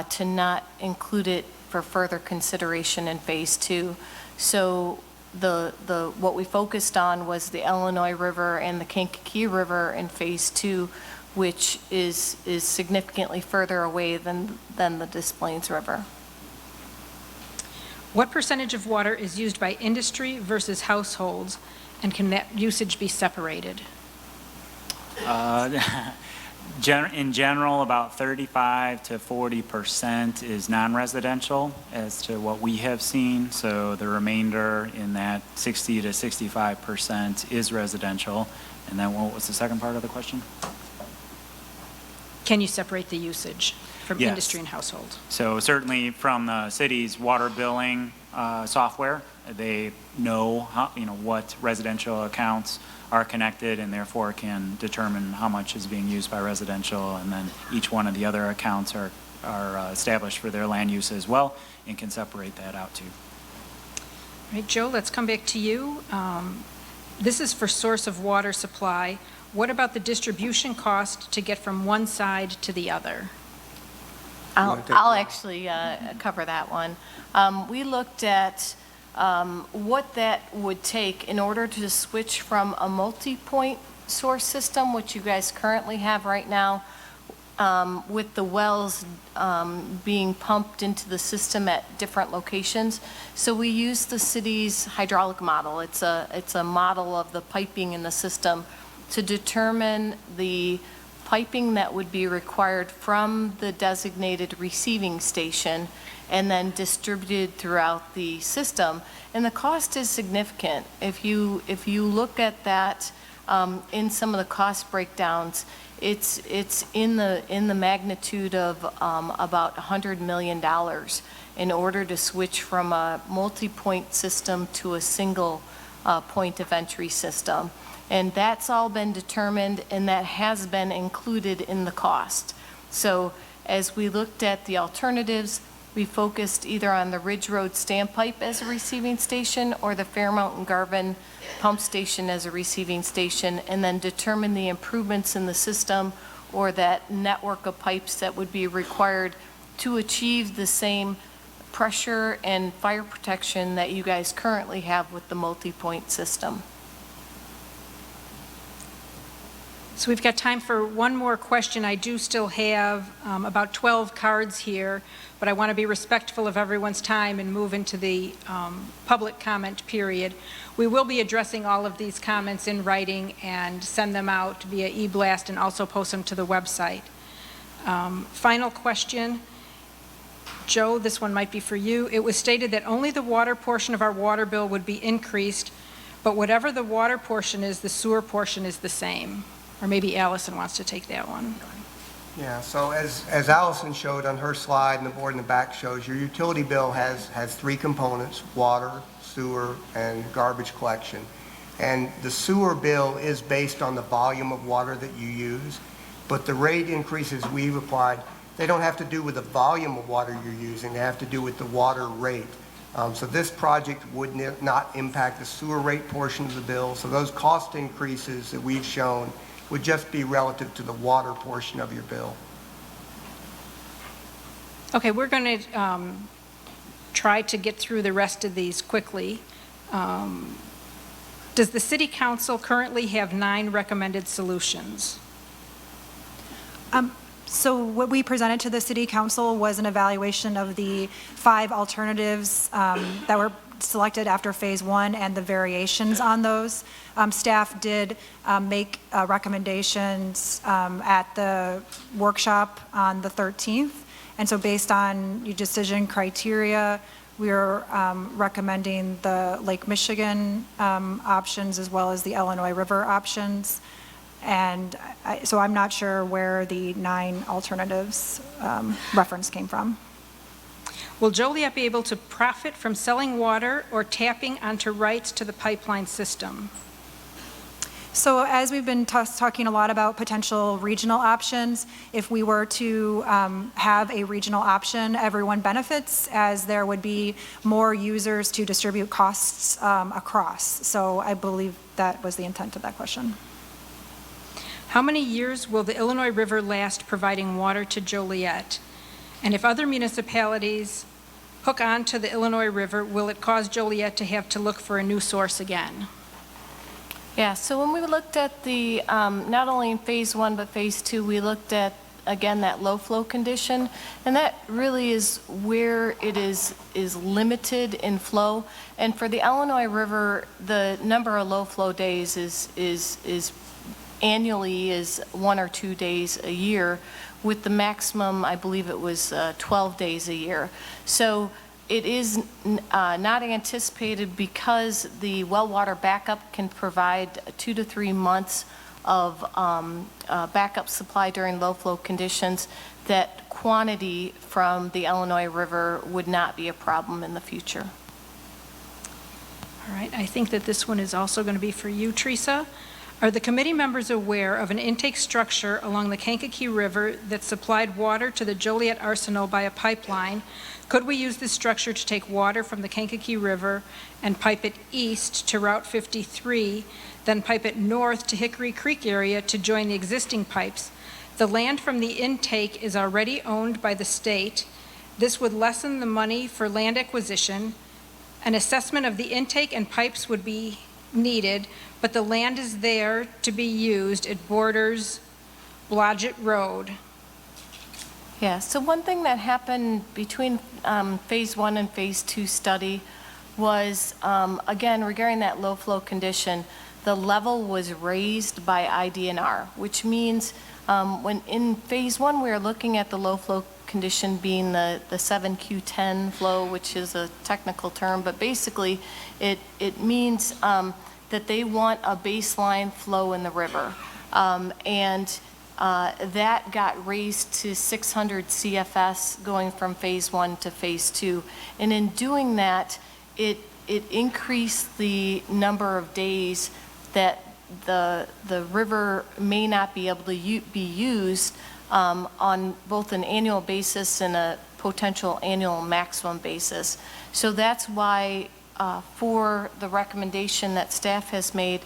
to not include it for further consideration in Phase 2. So what we focused on was the Illinois River and the Kankakee River in Phase 2, which is significantly further away than the Des Plaines River. What percentage of water is used by industry versus households, and can that usage be separated? In general, about 35 to 40% is non-residential as to what we have seen. So the remainder in that 60 to 65% is residential. And then what was the second part of the question? Can you separate the usage from Yes. industry and household? So certainly from the city's water billing software, they know what residential accounts are connected and therefore can determine how much is being used by residential, and then each one of the other accounts are established for their land use as well and can separate that out too. All right, Joe, let's come back to you. This is for source of water supply. What about the distribution cost to get from one side to the other? I'll actually cover that one. We looked at what that would take in order to switch from a multi-point source system, which you guys currently have right now, with the wells being pumped into the system at different locations. So we use the city's hydraulic model. It's a model of the piping in the system to determine the piping that would be required from the designated receiving station and then distributed throughout the system. And the cost is significant. If you look at that in some of the cost breakdowns, it's in the magnitude of about $100 million in order to switch from a multi-point system to a single point of entry system. And that's all been determined, and that has been included in the cost. So as we looked at the alternatives, we focused either on the Ridge Road standpipe as a receiving station or the Fairmount and Garvin pump station as a receiving station, and then determined the improvements in the system or that network of pipes that would be required to achieve the same pressure and fire protection that you guys currently have with the multi-point system. So we've got time for one more question. I do still have about 12 cards here, but I want to be respectful of everyone's time and move into the public comment period. We will be addressing all of these comments in writing and send them out via e-blast and also post them to the website. Final question. Joe, this one might be for you. It was stated that only the water portion of our water bill would be increased, but whatever the water portion is, the sewer portion is the same. Or maybe Allison wants to take that one. Yeah, so as Allison showed on her slide and the board in the back shows, your utility bill has three components: water, sewer, and garbage collection. And the sewer bill is based on the volume of water that you use, but the rate increases we've applied, they don't have to do with the volume of water you're using, they have to do with the water rate. So this project would not impact the sewer rate portion of the bill, so those cost increases that we've shown would just be relative to the water portion of your bill. Okay, we're going to try to get through the rest of these quickly. Does the City Council currently have 9 recommended solutions? So what we presented to the City Council was an evaluation of the 5 alternatives that were selected after Phase 1 and the variations on those. Staff did make recommendations at the workshop on the 13th. And so based on your decision criteria, we're recommending the Lake Michigan options as well as the Illinois River options. And so I'm not sure where the 9 alternatives reference came from. Will Joliet be able to profit from selling water or tapping onto rights to the pipeline system? So as we've been talking a lot about potential regional options, if we were to have a regional option, everyone benefits, as there would be more users to distribute costs across. So I believe that was the intent of that question. How many years will the Illinois River last providing water to Joliet? And if other municipalities hook on to the Illinois River, will it cause Joliet to have to look for a new source again? Yeah, so when we looked at the, not only in Phase 1 but Phase 2, we looked at, again, that low flow condition, and that really is where it is limited in flow. And for the Illinois River, the number of low flow days is annually is 1 or 2 days a year, with the maximum, I believe it was 12 days a year. So it is not anticipated, because the well water backup can provide 2 to 3 months of backup supply during low flow conditions, that quantity from the Illinois River would not be a problem in the future. All right, I think that this one is also going to be for you, Teresa. Are the committee members aware of an intake structure along the Kankakee River that supplied water to the Joliet Arsenal by a pipeline? Could we use this structure to take water from the Kankakee River and pipe it east to Route 53, then pipe it north to Hickory Creek area to join the existing pipes? The land from the intake is already owned by the state. This would lessen the money for land acquisition. An assessment of the intake and pipes would be needed, but the land is there to be used. It borders Blodgett Road. Yeah, so one thing that happened between Phase 1 and Phase 2 study was, again, regarding that low flow condition, the level was raised by IDNR, which means when in Phase 1 we were looking at the low flow condition being the 7Q10 flow, which is a technical term, but basically it means that they want a baseline flow in the river. That got raised to 600 CFS going from Phase 1 to Phase 2. And in doing that, it it increased the number of days that the river may not be able to be used on both an annual basis and a potential annual maximum basis. So that's why for the recommendation that staff has made,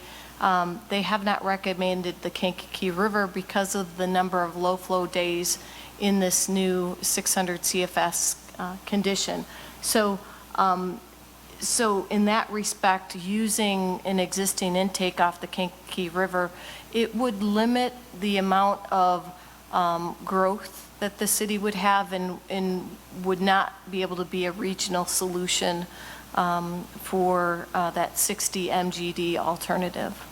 they have not recommended the Kankakee River because of the number of low flow days in this new 600 CFS condition. So, so in that respect, using an existing intake off the Kankakee River, it would limit the amount of growth that the city would have and would not be able to be a regional solution for that 60 MGD alternative.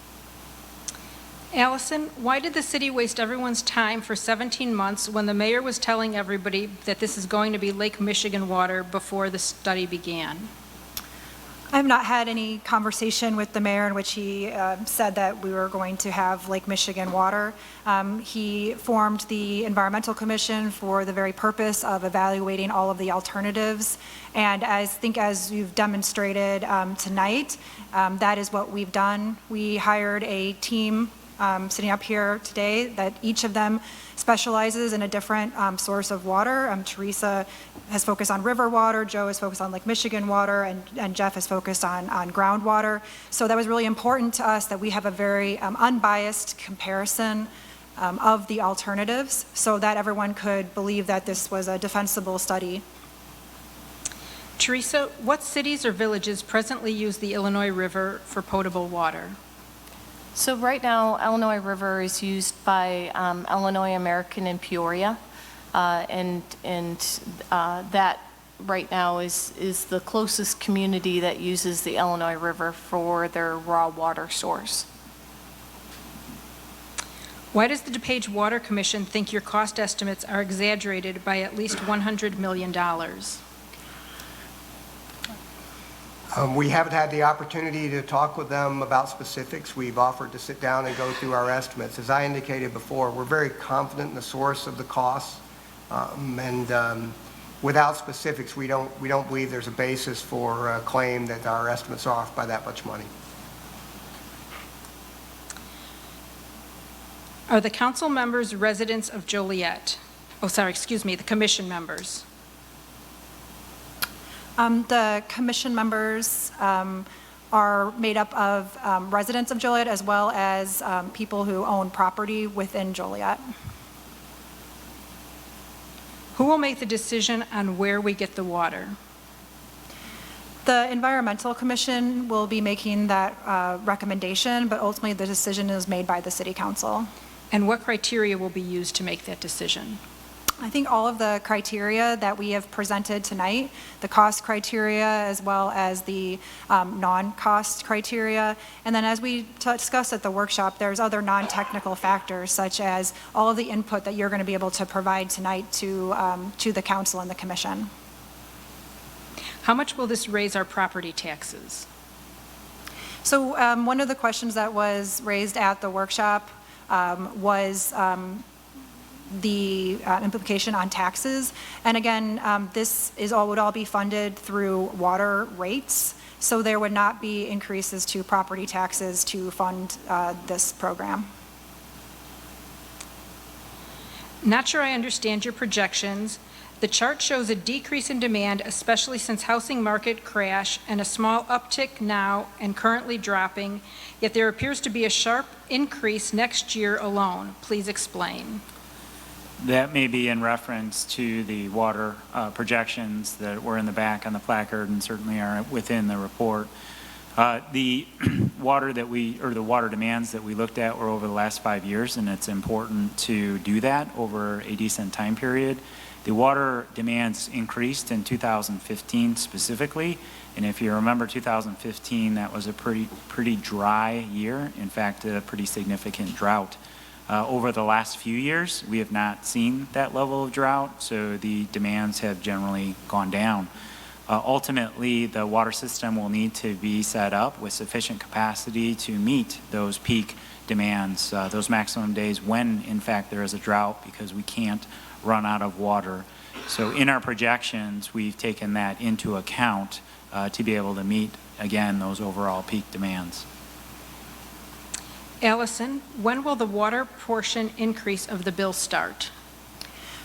Allison, why did the city waste everyone's time for 17 months when the mayor was telling everybody that this is going to be Lake Michigan water before the study began? I have not had any conversation with the mayor in which he said that we were going to have Lake Michigan water. He formed the Environmental Commission for the very purpose of evaluating all of the alternatives. And I think as you've demonstrated tonight, that is what we've done. We hired a team sitting up here today that each of them specializes in a different source of water. Teresa has focused on river water, Joe has focused on Lake Michigan water, and Jeff has focused on groundwater. So that was really important to us that we have a very unbiased comparison of the alternatives so that everyone could believe that this was a defensible study. Teresa, what cities or villages presently use the Illinois River for potable water? So right now, Illinois River is used by Illinois American in Peoria, and that right now is the closest community that uses the Illinois River for their raw water source. Why does the DuPage Water Commission think your cost estimates are exaggerated by at least $100 million? We haven't had the opportunity to talk with them about specifics. We've offered to sit down and go through our estimates. As I indicated before, we're very confident in the source of the costs, and without specifics, we don't believe there's a basis for a claim that our estimates are off by that much money. Are the council members residents of Joliet? Oh, sorry, excuse me, the commission members. The commission members are made up of residents of Joliet as well as people who own property within Joliet. Who will make the decision on where we get the water? The Environmental Commission will be making that recommendation, but ultimately the decision is made by the City Council. And what criteria will be used to make that decision? I think all of the criteria that we have presented tonight, the cost criteria as well as the non-cost criteria, and then as we discussed at the workshop, there's other non-technical factors such as all of the input that you're going to be able to provide tonight to the council and the commission. How much will this raise our property taxes? So one of the questions that was raised at the workshop was the implication on taxes. And again, this would all be funded through water rates. So there would not be increases to property taxes to fund this program. Not sure I understand your projections. The chart shows a decrease in demand, especially since housing market crash, and a small uptick now and currently dropping, yet there appears to be a sharp increase next year alone. Please explain. That may be in reference to the water projections that were in the back on the placard and certainly are within the report. The water demands that we looked at were over the last 5 years, and it's important to do that over a decent time period. The water demands increased in 2015 specifically, and if you remember 2015, that was a pretty dry year, in fact, a pretty significant drought. Over the last few years, we have not seen that level of drought, so the demands have generally gone down. Ultimately, the water system will need to be set up with sufficient capacity to meet those peak demands, those maximum days when, in fact, there is a drought, because we can't run out of water. So in our projections, we've taken that into account to be able to meet, again, those overall peak demands. Allison, when will the water portion increase of the bill start?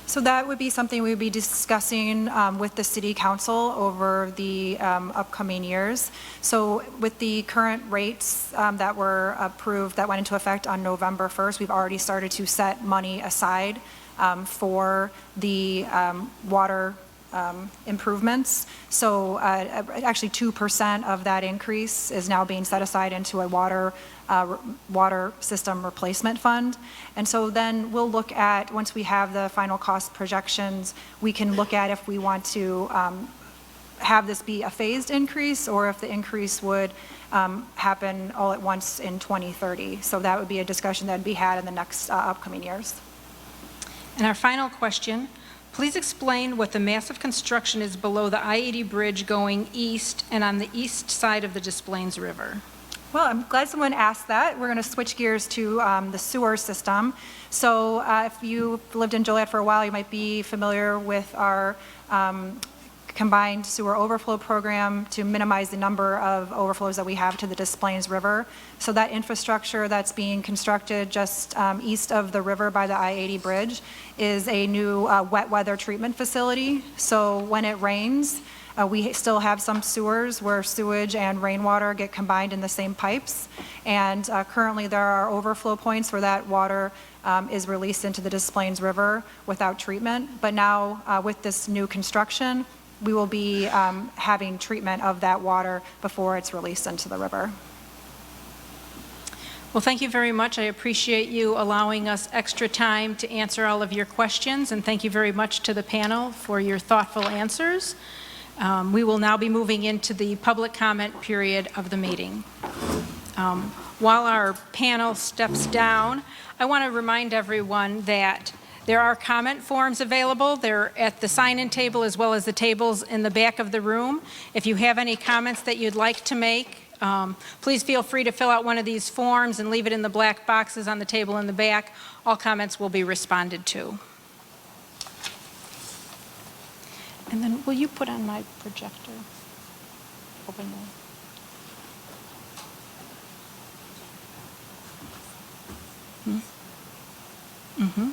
So that would be something we would be discussing with the city council over the upcoming years. So with the current rates that were approved, that went into effect on November 1st, we've already started to set money aside for the water improvements. So actually 2% of that increase is now being set aside into a water system replacement fund. And so then we'll look at, once we have the final cost projections, we can look at if we want to have this be a phased increase or if the increase would happen all at once in 2030. So that would be a discussion that would be had in the next upcoming years. And our final question, please explain what the massive construction is below the I-80 bridge going east and on the east side of the Des Plaines River. Well, I'm glad someone asked that. We're going to switch gears to the sewer system. So if you lived in Joliet for a while, you might be familiar with our combined sewer overflow program to minimize the number of overflows that we have to the Des Plaines River. So that infrastructure that's being constructed just east of the river by the I-80 bridge is a new wet weather treatment facility. So when it rains, we still have some sewers where sewage and rainwater get combined in the same pipes. And currently there are overflow points where that water is released into the Des Plaines River without treatment. But now with this new construction, we will be having treatment of that water before it's released into the river. Well, thank you very much. I appreciate you allowing us extra time to answer all of your questions, and thank you very much to the panel for your thoughtful answers. We will now be moving into the public comment period of the meeting. While our panel steps down, I want to remind everyone that there are comment forms available. They're at the sign-in table as well as the tables in the back of the room. If you have any comments that you'd like to make, please feel free to fill out one of these forms and leave it in the black boxes on the table in the back. All comments will be responded to. And then will you put on my projector? Open the... Mm-hmm.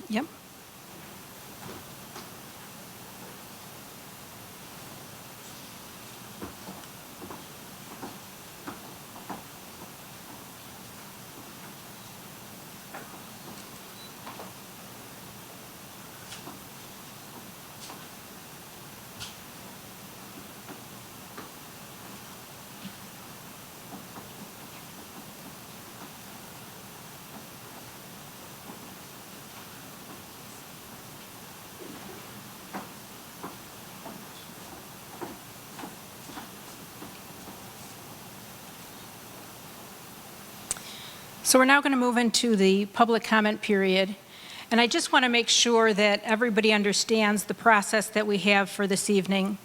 Yep. So we're now going to move into the public comment period. And I just want to make sure that everybody understands the process that we have for this evening.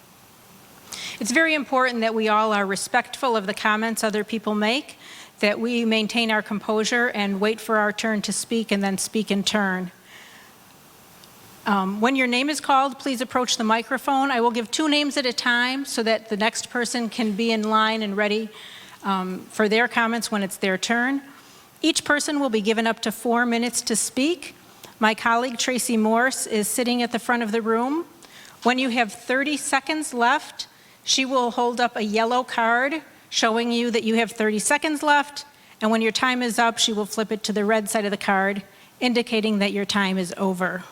It's very important that we all are respectful of the comments other people make, that we maintain our composure and wait for our turn to speak and then speak in turn. When your name is called, please approach the microphone. I will give 2 names at a time so that the next person can be in line and ready for their comments when it's their turn. Each person will be given up to 4 minutes to speak. My colleague, Tracy Morse, is sitting at the front of the room. When you have 30 seconds left, she will hold up a yellow card showing you that you have 30 seconds left. And when your time is up, she will flip it to the red side of the card, indicating that your time is over.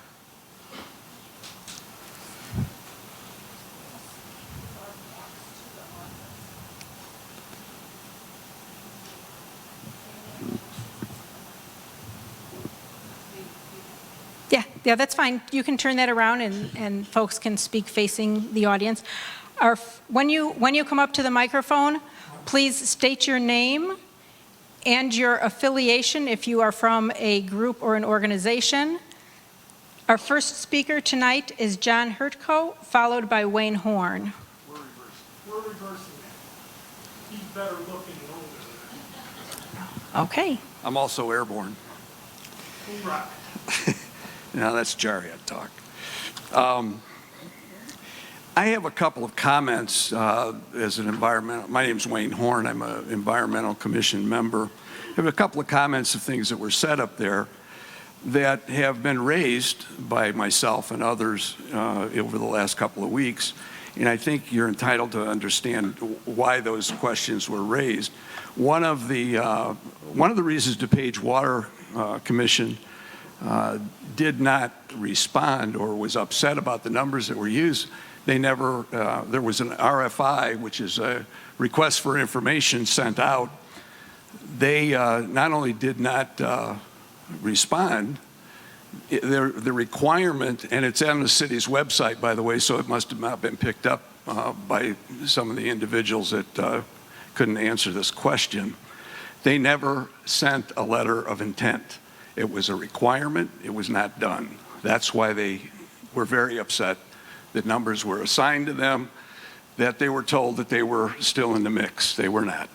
Yeah, that's fine. You can turn that around and folks can speak facing the audience. When you come up to the microphone, please state your name and your affiliation if you are from a group or an organization. Our first speaker tonight is John Hurtko, followed by Wayne Horn. We're reversing that. He's better looking and older. Okay. I'm also airborne. Hoorah. No, that's Joliet talk. I have a couple of comments as an environmental, my name's Wayne Horn, I'm an Environmental Commission member. I have a couple of comments of things that were said up there that have been raised by myself and others over the last couple of weeks. And I think you're entitled to understand why those questions were raised. One of the reasons DuPage Water Commission did not respond or was upset about the numbers that were used, they never, there was an RFI, which is a request for information sent out. They not only did not respond, the requirement, and it's on the city's website, by the way, so it must have not been picked up by some of the individuals that couldn't answer this question. They never sent a letter of intent. It was a requirement. It was not done. That's why they were very upset that numbers were assigned to them, that they were told that they were still in the mix. They were not.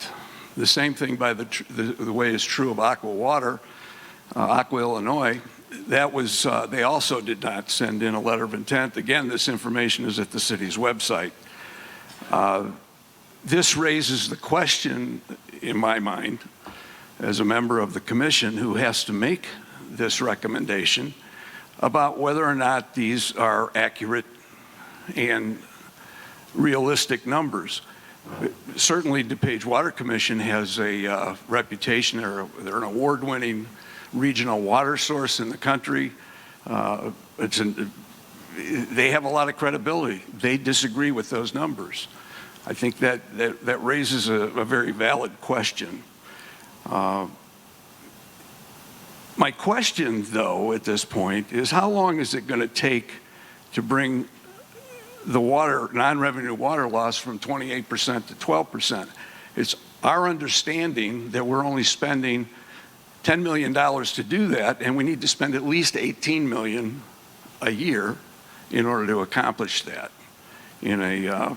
The same thing, by the way, is true of Aqua Water, Aqua Illinois. That was, they also did not send in a letter of intent. Again, this information is at the city's website. This raises the question, in my mind, as a member of the commission who has to make this recommendation, about whether or not these are accurate and realistic numbers. Certainly, DuPage Water Commission has a reputation. They're an award-winning regional water source in the country. They have a lot of credibility. They disagree with those numbers. I think that raises a very valid question. My question, though, at this point is, how long is it going to take to bring the non-revenue water loss from 28% to 12%? It's our understanding that we're only spending $10 million to do that, and we need to spend at least $18 million a year in order to accomplish that in an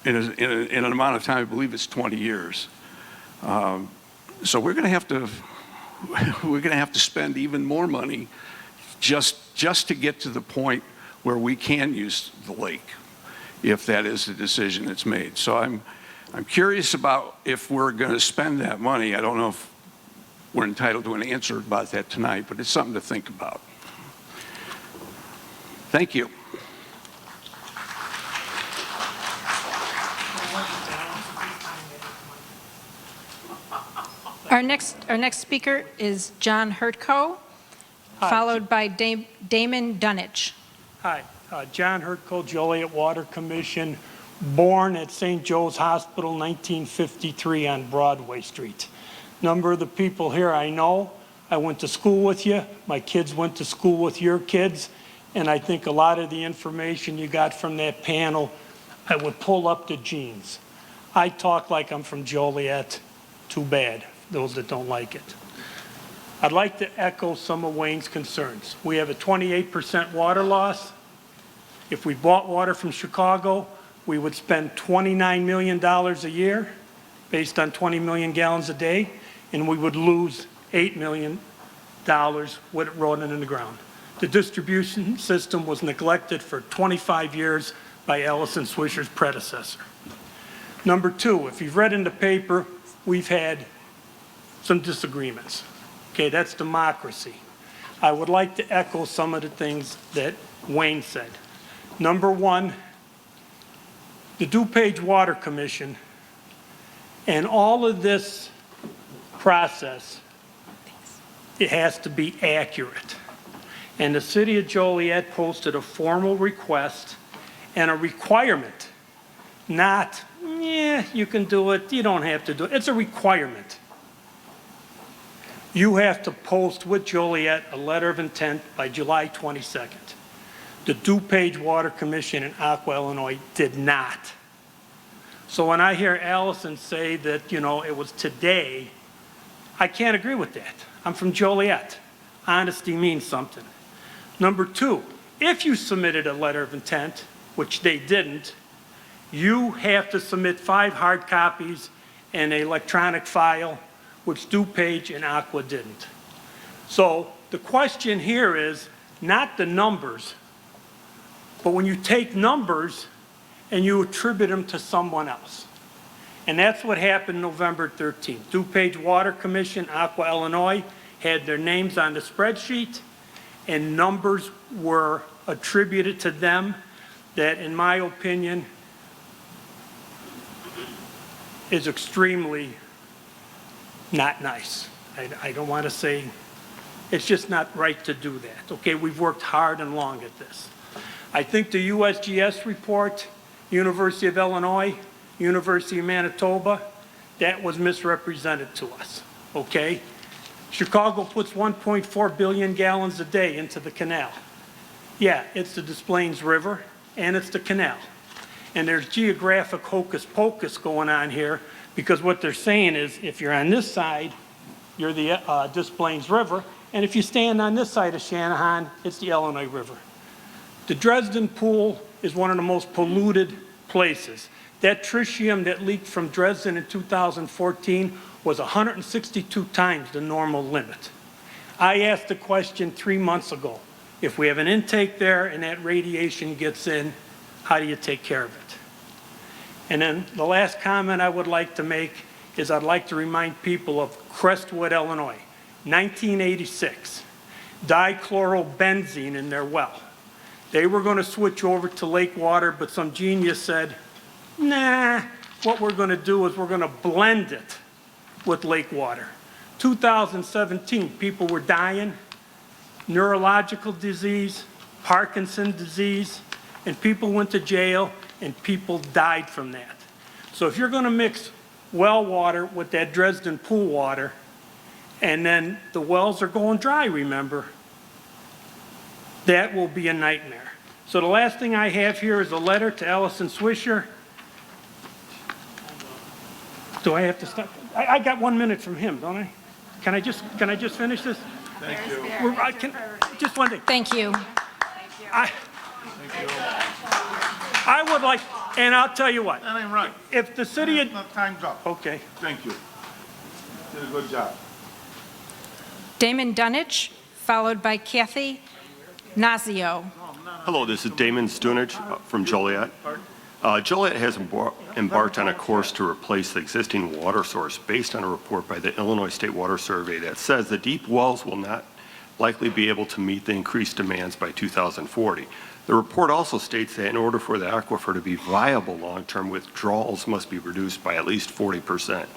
amount of time, I believe it's 20 years. So we're going to have to spend even more money just to get to the point where we can use the lake, if that is the decision that's made. So I'm curious about if we're going to spend that money. I don't know if we're entitled to an answer about that tonight, but it's something to think about. Thank you. Our next speaker is John Hurtko, followed by Damon Dunich. Hi, John Hurtko, Joliet Water Commission, born at St. Joe's Hospital, 1953 on Broadway Street. Number of the people here I know. I went to school with you. My kids went to school with your kids. And I think a lot of the information you got from that panel, I would pull up the genes. I talk like I'm from Joliet. Too bad, those that don't like it. I'd like to echo some of Wayne's concerns. We have a 28% water loss. If we bought water from Chicago, we would spend $29 million a year based on 20 million gallons a day, and we would lose $8 million with it running in the ground. The distribution system was neglected for 25 years by Allison Swisher's predecessor. Number two, if you've read in the paper, we've had some disagreements. Okay, that's democracy. I would like to echo some of the things that Wayne said. Number one, the DuPage Water Commission and all of this process, it has to be accurate. And the city of Joliet posted a formal request and a requirement, not, yeah, you can do it, you don't have to do it. It's a requirement. You have to post with Joliet a letter of intent by July 22nd. The DuPage Water Commission in Aqua, Illinois did not. So when I hear Allison say that, it was today, I can't agree with that. I'm from Joliet. Honesty means something. Number two, if you submitted a letter of intent, which they didn't, you have to submit 5 hard copies and an electronic file, which DuPage and Aqua didn't. So the question here is not the numbers, but when you take numbers and you attribute them to someone else. And that's what happened November 13th. DuPage Water Commission, Aqua Illinois, had their names on the spreadsheet, and numbers were attributed to them that, in my opinion, is extremely not nice. I don't want to say, it's just not right to do that. Okay, we've worked hard and long at this. I think the USGS report, University of Illinois, University of Manitoba, that was misrepresented to us, okay? Chicago puts 1.4 billion gallons a day into the canal. Yeah, it's the Des Plaines River and it's the canal. And there's geographic hocus pocus going on here, because what they're saying is if you're on this side, you're the Des Plaines River, and if you stand on this side of Channahon, it's the Illinois River. The Dresden Pool is one of the most polluted places. That tritium that leaked from Dresden in 2014 was 162 times the normal limit. I asked the question 3 months ago. If we have an intake there and that radiation gets in, how do you take care of it? And then the last comment I would like to make is I'd like to remind people of Crestwood, Illinois, 1986, dichlorobenzene in their well. They were going to switch over to lake water, but some genius said, nah, what we're going to do is we're going to blend it with lake water. 2017, people were dying, neurological disease, Parkinson's disease, and people went to jail, and people died from that. So if you're going to mix well water with that Dresden pool water, and then the wells are going dry, remember, that will be a nightmare. So the last thing I have here is a letter to Allison Swisher. Do I have to stop? I got 1 minute from him, don't I? Can I just finish this? Thank you. Just one thing. Thank you. I would like, and I'll tell you what, That ain't right. if the city had, No, time's up. okay. Thank you. Did a good job. Damon Dunich, followed by Kathy Nazio. Hello, this is Damon Stunich from Joliet. Joliet has embarked on a course to replace the existing water source based on a report by the Illinois State Water Survey that says the deep wells will not likely be able to meet the increased demands by 2040. The report also states that in order for the aquifer to be viable long-term, withdrawals must be reduced by at least 40%.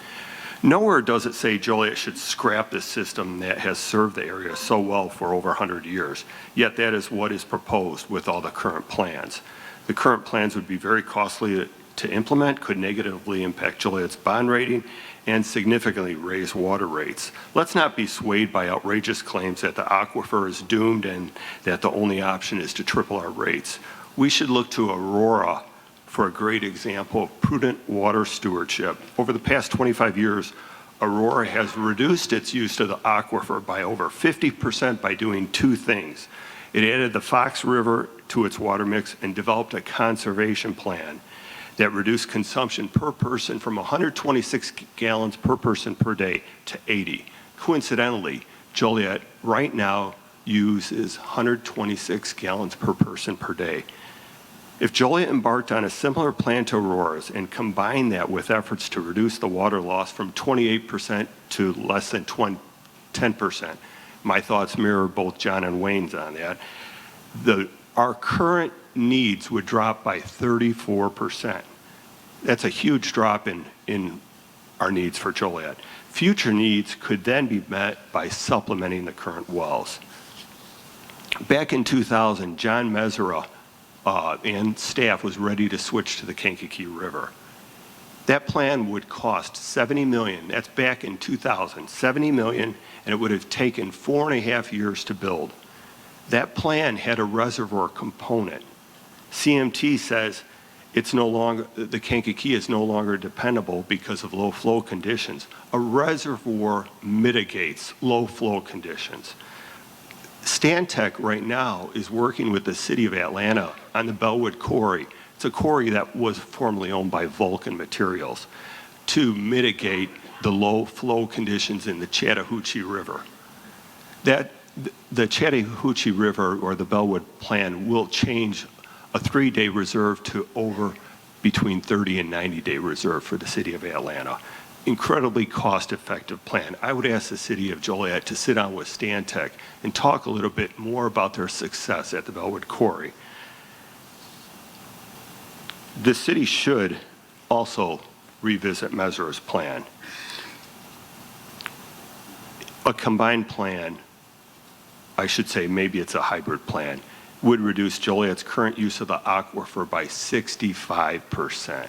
Nowhere does it say Joliet should scrap this system that has served the area so well for over 100 years, yet that is what is proposed with all the current plans. The current plans would be very costly to implement, could negatively impact Joliet's bond rating, and significantly raise water rates. Let's not be swayed by outrageous claims that the aquifer is doomed and that the only option is to triple our rates. We should look to Aurora for a great example of prudent water stewardship. Over the past 25 years, Aurora has reduced its use of the aquifer by over 50% by doing two things. It added the Fox River to its water mix and developed a conservation plan that reduced consumption per person from 126 gallons per person per day to 80. Coincidentally, Joliet right now uses 126 gallons per person per day. If Joliet embarked on a similar plan to Aurora's and combined that with efforts to reduce the water loss from 28% to less than 10%, my thoughts mirror both John and Wayne's on that, our current needs would drop by 34%. That's a huge drop in our needs for Joliet. Future needs could then be met by supplementing the current wells. Back in 2000, John Mezzera and staff was ready to switch to the Kankakee River. That plan would cost $70 million. That's back in 2000, $70 million, and it would have taken 4.5 years to build. That plan had a reservoir component. CMT says the Kankakee is no longer dependable because of low flow conditions. A reservoir mitigates low flow conditions. Stantec right now is working with the city of Atlanta on the Bellwood Quarry. It's a quarry that was formerly owned by Vulcan Materials to mitigate the low flow conditions in the Chattahoochee River. The Chattahoochee River or the Bellwood plan will change a 3-day reserve to over between 30 and 90-day reserve for the city of Atlanta. Incredibly cost-effective plan. I would ask the city of Joliet to sit down with Stantec and talk a little bit more about their success at the Bellwood Quarry. The city should also revisit Measura's plan. A combined plan, I should say maybe it's a hybrid plan, would reduce Joliet's current use of the aquifer by 65%.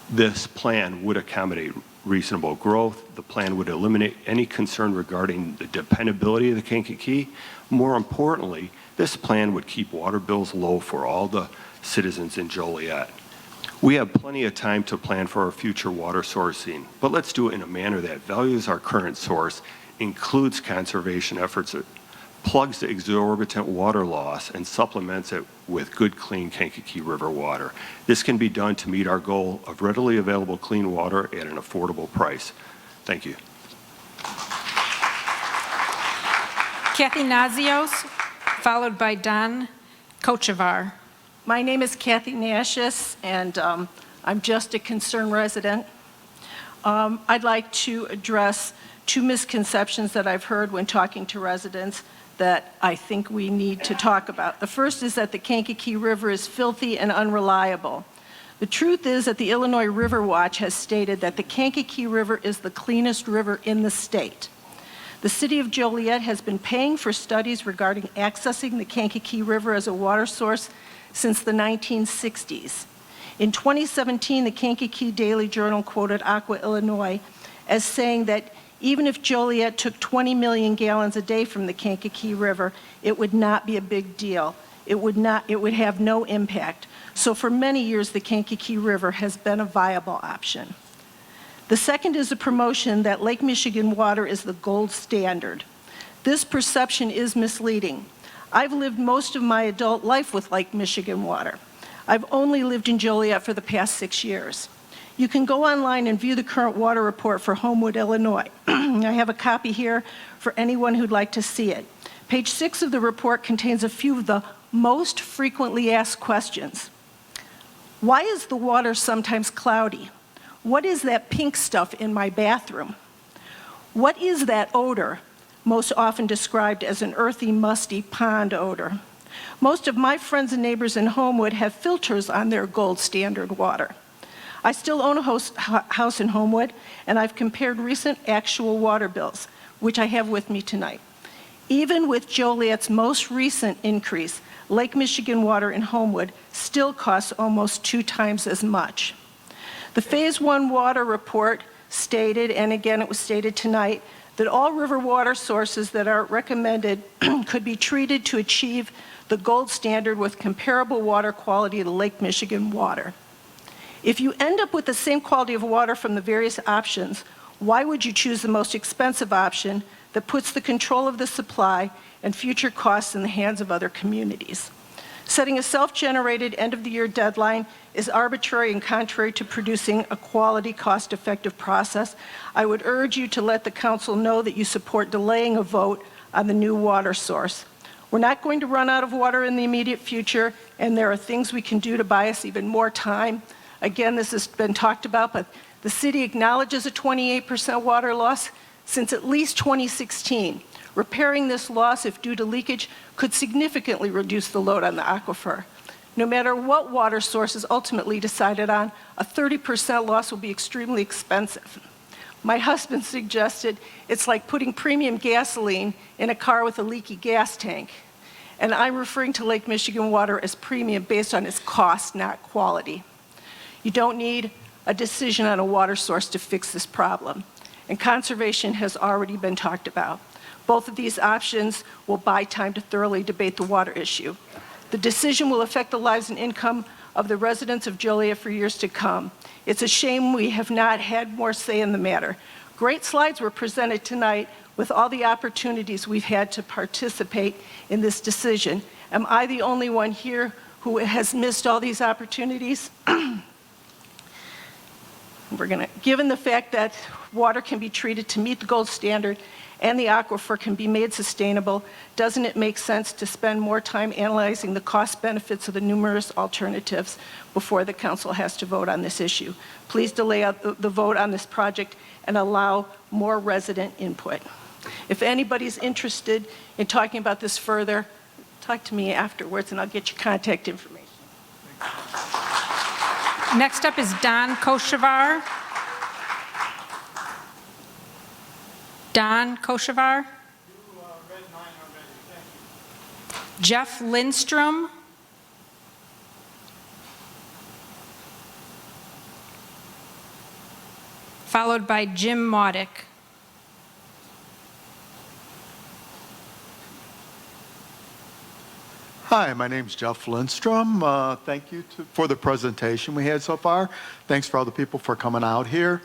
This plan would accommodate reasonable growth. The plan would eliminate any concern regarding the dependability of the Kankakee. More importantly, this plan would keep water bills low for all the citizens in Joliet. We have plenty of time to plan for our future water sourcing, but let's do it in a manner that values our current source, includes conservation efforts, that plugs the exorbitant water loss, and supplements it with good, clean Kankakee River water. This can be done to meet our goal of readily available clean water at an affordable price. Thank you. Kathy Nazios, followed by Don Kochevar. My name is Kathy Nashis, and I'm just a concerned resident. I'd like to address two misconceptions that I've heard when talking to residents that I think we need to talk about. The first is that the Kankakee River is filthy and unreliable. The truth is that the Illinois River Watch has stated that the Kankakee River is the cleanest river in the state. The city of Joliet has been paying for studies regarding accessing the Kankakee River as a water source since the 1960s. In 2017, the Kankakee Daily Journal quoted Aqua Illinois as saying that even if Joliet took 20 million gallons a day from the Kankakee River, it would not be a big deal. It would have no impact. So for many years, the Kankakee River has been a viable option. The second is a promotion that Lake Michigan water is the gold standard. This perception is misleading. I've lived most of my adult life with Lake Michigan water. I've only lived in Joliet for the past 6 years. You can go online and view the current water report for Homewood, Illinois. I have a copy here for anyone who'd like to see it. Page 6 of the report contains a few of the most frequently asked questions. Why is the water sometimes cloudy? What is that pink stuff in my bathroom? What is that odor, most often described as an earthy, musty pond odor? Most of my friends and neighbors in Homewood have filters on their gold standard water. I still own a house in Homewood, and I've compared recent actual water bills, which I have with me tonight. Even with Joliet's most recent increase, Lake Michigan water in Homewood still costs almost 2 times as much. The Phase 1 water report stated, and again it was stated tonight, that all river water sources that are recommended could be treated to achieve the gold standard with comparable water quality to Lake Michigan water. If you end up with the same quality of water from the various options, why would you choose the most expensive option that puts the control of the supply and future costs in the hands of other communities? Setting a self-generated end-of-the-year deadline is arbitrary and contrary to producing a quality, cost-effective process. I would urge you to let the council know that you support delaying a vote on the new water source. We're not going to run out of water in the immediate future, and there are things we can do to buy us even more time. Again, this has been talked about, but the city acknowledges a 28% water loss since at least 2016. Repairing this loss, if due to leakage, could significantly reduce the load on the aquifer. No matter what water source is ultimately decided on, a 30% loss will be extremely expensive. My husband suggested it's like putting premium gasoline in a car with a leaky gas tank. And I'm referring to Lake Michigan water as premium based on its cost, not quality. You don't need a decision on a water source to fix this problem. And conservation has already been talked about. Both of these options will buy time to thoroughly debate the water issue. The decision will affect the lives and income of the residents of Joliet for years to come. It's a shame we have not had more say in the matter. Great slides were presented tonight with all the opportunities we've had to participate in this decision. Am I the only one here who has missed all these opportunities? Given the fact that water can be treated to meet the gold standard and the aquifer can be made sustainable, doesn't it make sense to spend more time analyzing the cost benefits of the numerous alternatives before the council has to vote on this issue? Please delay the vote on this project and allow more resident input. If anybody's interested in talking about this further, talk to me afterwards and I'll get your contact information. Next up is Don Koshevar. Don Koshevar. Jeff Lindstrom. Followed by Jim Maudick. Hi, my name's Jeff Lindstrom. Thank you for the presentation we had so far. Thanks for all the people for coming out here.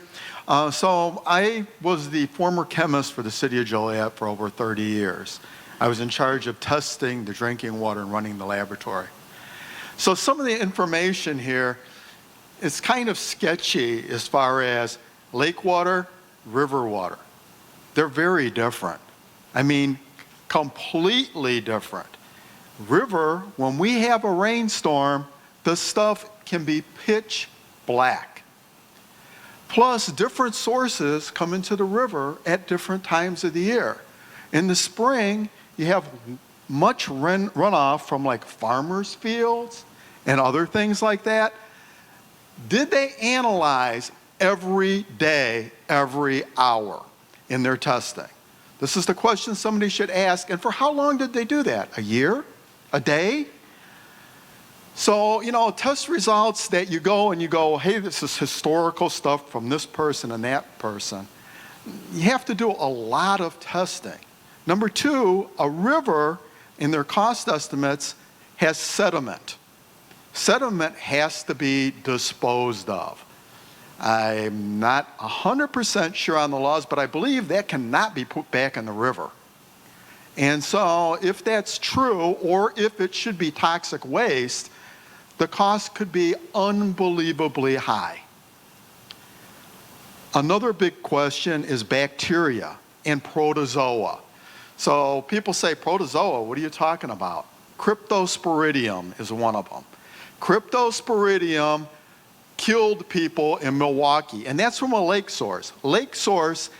So I was the former chemist for the city of Joliet for over 30 years. I was in charge of testing the drinking water and running the laboratory. So some of the information here is kind of sketchy as far as lake water, river water. They're very different. I mean, completely different. River, when we have a rainstorm, the stuff can be pitch black. Plus, different sources come into the river at different times of the year. In the spring, you have much runoff from like farmers' fields and other things like that. Did they analyze every day, every hour in their testing? This is the question somebody should ask. And for how long did they do that? A year? A day? So, you know, test results that you go, hey, this is historical stuff from this person and that person. You have to do a lot of testing. Number two, a river in their cost estimates has sediment. Sediment has to be disposed of. I'm not 100% sure on the laws, but I believe that cannot be put back in the river. And so if that's true, or if it should be toxic waste, the cost could be unbelievably high. Another big question is bacteria and protozoa. So people say, protozoa, what are you talking about? Cryptosporidium is one of them. Cryptosporidium killed people in Milwaukee, and that's from a lake source. Lake source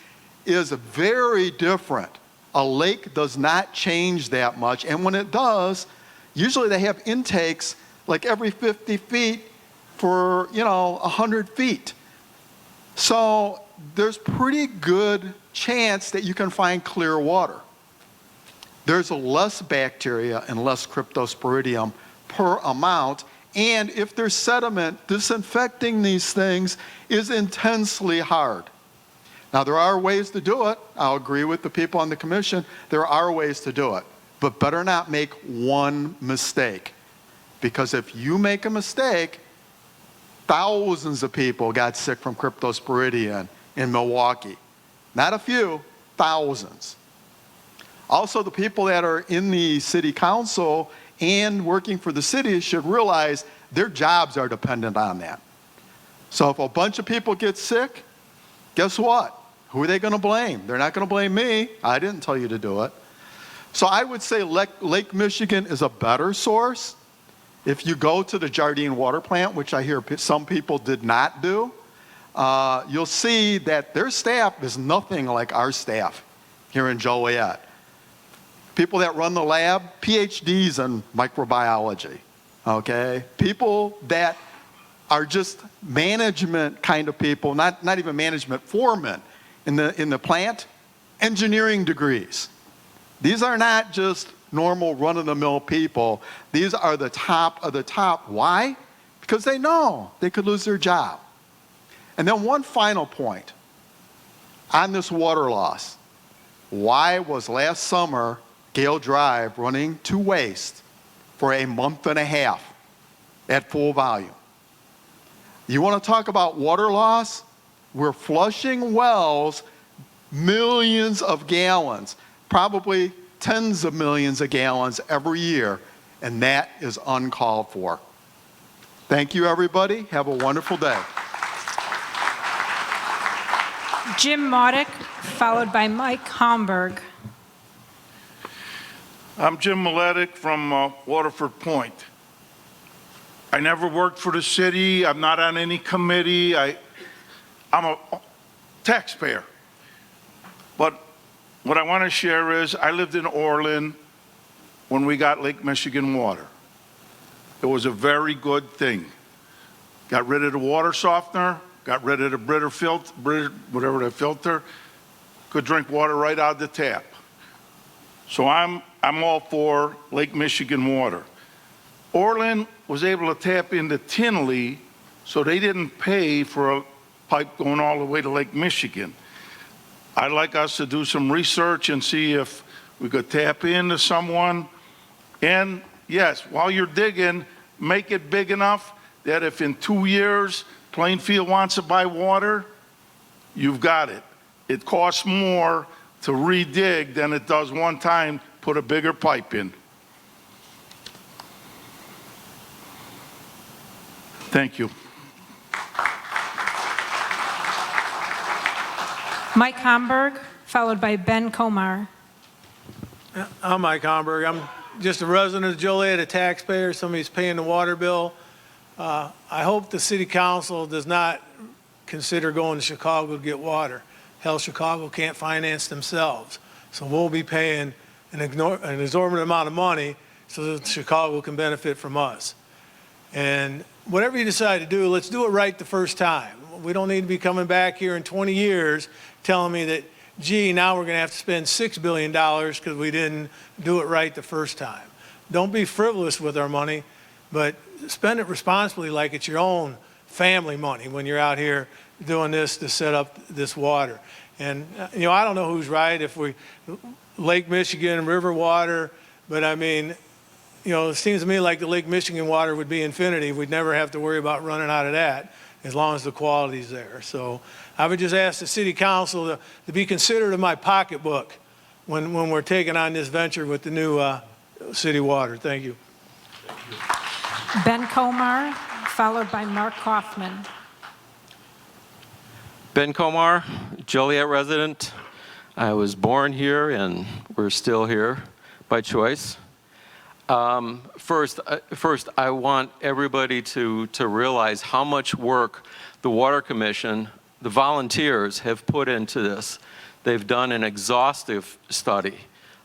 is very different. A lake does not change that much, and when it does, usually they have intakes like every 50 feet for, 100 feet. So there's pretty good chance that you can find clear water. There's less bacteria and less cryptosporidium per amount, and if there's sediment, disinfecting these things is intensely hard. Now, there are ways to do it. I'll agree with the people on the commission. There are ways to do it. But better not make one mistake. Because if you make a mistake, thousands of people got sick from cryptosporidium in Milwaukee. Not a few, thousands. Also, the people that are in the city council and working for the city should realize their jobs are dependent on that. So if a bunch of people get sick, guess what? Who are they going to blame? They're not going to blame me. I didn't tell you to do it. So I would say Lake Michigan is a better source. If you go to the Jardine water plant, which I hear some people did not do, you'll see that their staff is nothing like our staff here in Joliet. People that run the lab, PhDs in microbiology, okay? People that are just management kind of people, not even management, foremen in the plant, engineering degrees. These are not just normal run-of-the-mill people. These are the top of the top. Why? Because they know they could lose their job. And then one final point on this water loss. Why was last summer Gale Drive running to waste for a month and a half at full volume? You want to talk about water loss? We're flushing wells millions of gallons, probably tens of millions of gallons every year, and that is uncalled for. Thank you, everybody. Have a wonderful day. Jim Modick, followed by Mike Homburg. I'm Jim Miletic from Waterford Point. I never worked for the city. I'm not on any committee. I'm a taxpayer. But what I want to share is I lived in Orland when we got Lake Michigan water. It was a very good thing. Got rid of the water softener, got rid of the Brita filter, whatever the filter, could drink water right out of the tap. So I'm all for Lake Michigan water. Orland was able to tap into Tinley, so they didn't pay for a pipe going all the way to Lake Michigan. I'd like us to do some research and see if we could tap into someone. And yes, while you're digging, make it big enough that if in 2 years Plainfield wants to buy water, you've got it. It costs more to redig than it does one time put a bigger pipe in. Thank you. Mike Homburg, followed by Ben Komar. I'm Mike Homburg. I'm just a resident of Joliet, a taxpayer, somebody's paying the water bill. I hope the city council does not consider going to Chicago to get water. Hell, Chicago can't finance themselves. So we'll be paying an exorbitant amount of money so that Chicago can benefit from us. And whatever you decide to do, let's do it right the first time. We don't need to be coming back here in 20 years telling me that, gee, now we're going to have to spend $6 billion because we didn't do it right the first time. Don't be frivolous with our money, but spend it responsibly like it's your own family money when you're out here doing this to set up this water. And, you know, I don't know who's right, if we, Lake Michigan, river water, but I mean, you know, it seems to me like the Lake Michigan water would be infinity. We'd never have to worry about running out of that as long as the quality's there. So I would just ask the city council to be considerate of my pocketbook when we're taking on this venture with the new city water. Thank you. Ben Komar, followed by Mark Kaufman. Ben Komar, Joliet resident. I was born here and we're still here by choice. First, I want everybody to realize how much work the Water Commission, the volunteers, have put into this. They've done an exhaustive study.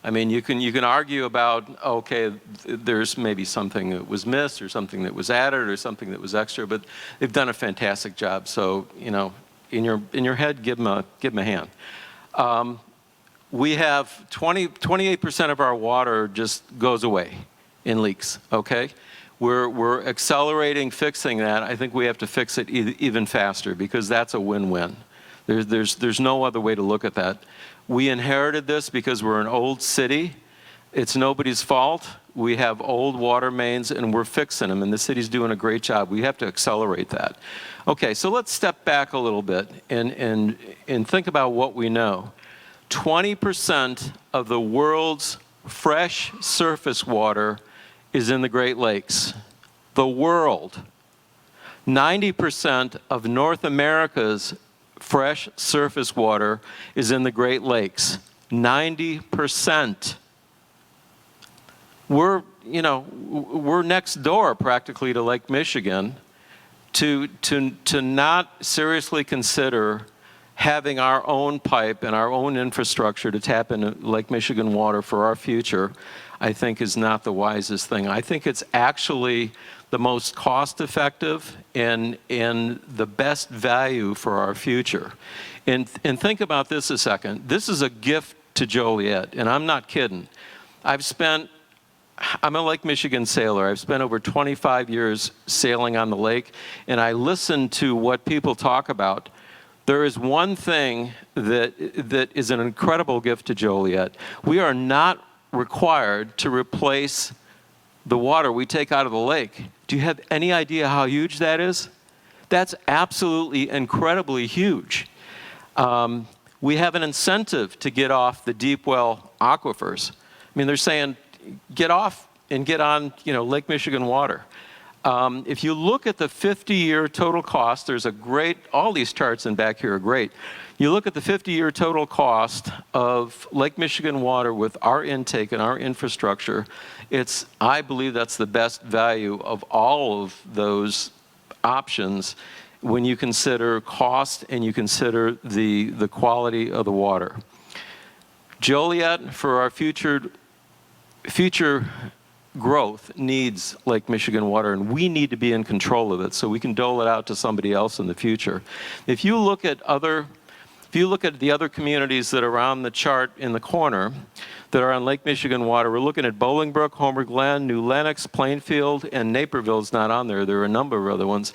I mean, you can argue about, okay, there's maybe something that was missed or something that was added or something that was extra, but they've done a fantastic job. So, you know, in your head, give them a hand. We have 28% of our water just goes away in leaks, okay? We're accelerating fixing that. I think we have to fix it even faster because that's a win-win. There's no other way to look at that. We inherited this because we're an old city. It's nobody's fault. We have old water mains and we're fixing them and the city's doing a great job. We have to accelerate that. Okay, so let's step back a little bit and think about what we know. 20% of the world's fresh surface water is in the Great Lakes. The world. 90% of North America's fresh surface water is in the Great Lakes. 90%. We're next door practically to Lake Michigan. To not seriously consider having our own pipe and our own infrastructure to tap into Lake Michigan water for our future, I think is not the wisest thing. I think it's actually the most cost-effective and the best value for our future. And think about this a second. This is a gift to Joliet, and I'm not kidding. I'm a Lake Michigan sailor. I've spent over 25 years sailing on the lake, and I listen to what people talk about. There is one thing that is an incredible gift to Joliet. We are not required to replace the water we take out of the lake. Do you have any idea how huge that is? That's absolutely incredibly huge. We have an incentive to get off the deep well aquifers. I mean, they're saying, get off and get on, Lake Michigan water. If you look at the 50-year total cost, there's a great, all these charts in back here are great. You look at the 50-year total cost of Lake Michigan water with our intake and our infrastructure, I believe that's the best value of all of those options when you consider cost and you consider the quality of the water. Joliet, for our future growth, needs Lake Michigan water, and we need to be in control of it so we can dole it out to somebody else in the future. If you look at the other communities that are on the chart in the corner that are on Lake Michigan water, we're looking at Bolingbrook, Homer Glen, New Lenox, Plainfield, and Naperville's not on there. There are a number of other ones.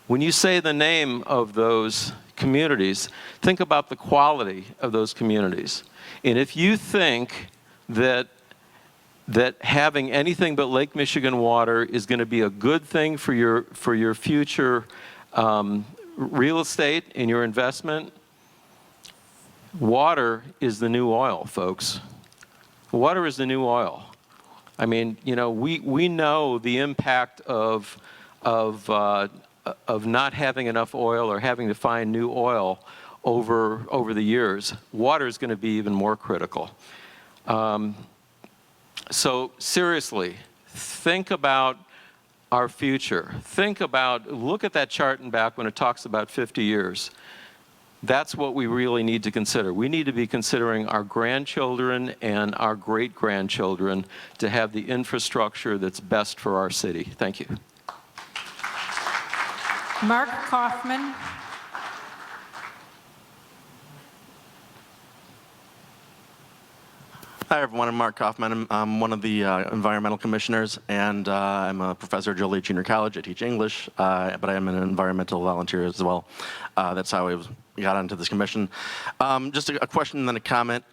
When you say the name of those communities, think about the quality of those communities. And if you think that having anything but Lake Michigan water is going to be a good thing for your future real estate and your investment, water is the new oil, folks. Water is the new oil. I mean, you know, we know the impact of not having enough oil or having to find new oil over the years. Water is going to be even more critical. So seriously, think about our future. Look at that chart in back when it talks about 50 years. That's what we really need to consider. We need to be considering our grandchildren and our great-grandchildren to have the infrastructure that's best for our city. Thank you. Mark Kaufman. Hi, everyone. I'm Mark Kaufman. I'm one of the environmental commissioners, and I'm a professor at Joliet Junior College. I teach English, but I am an environmental volunteer as well. That's how I got onto this commission. Just a question and then a comment.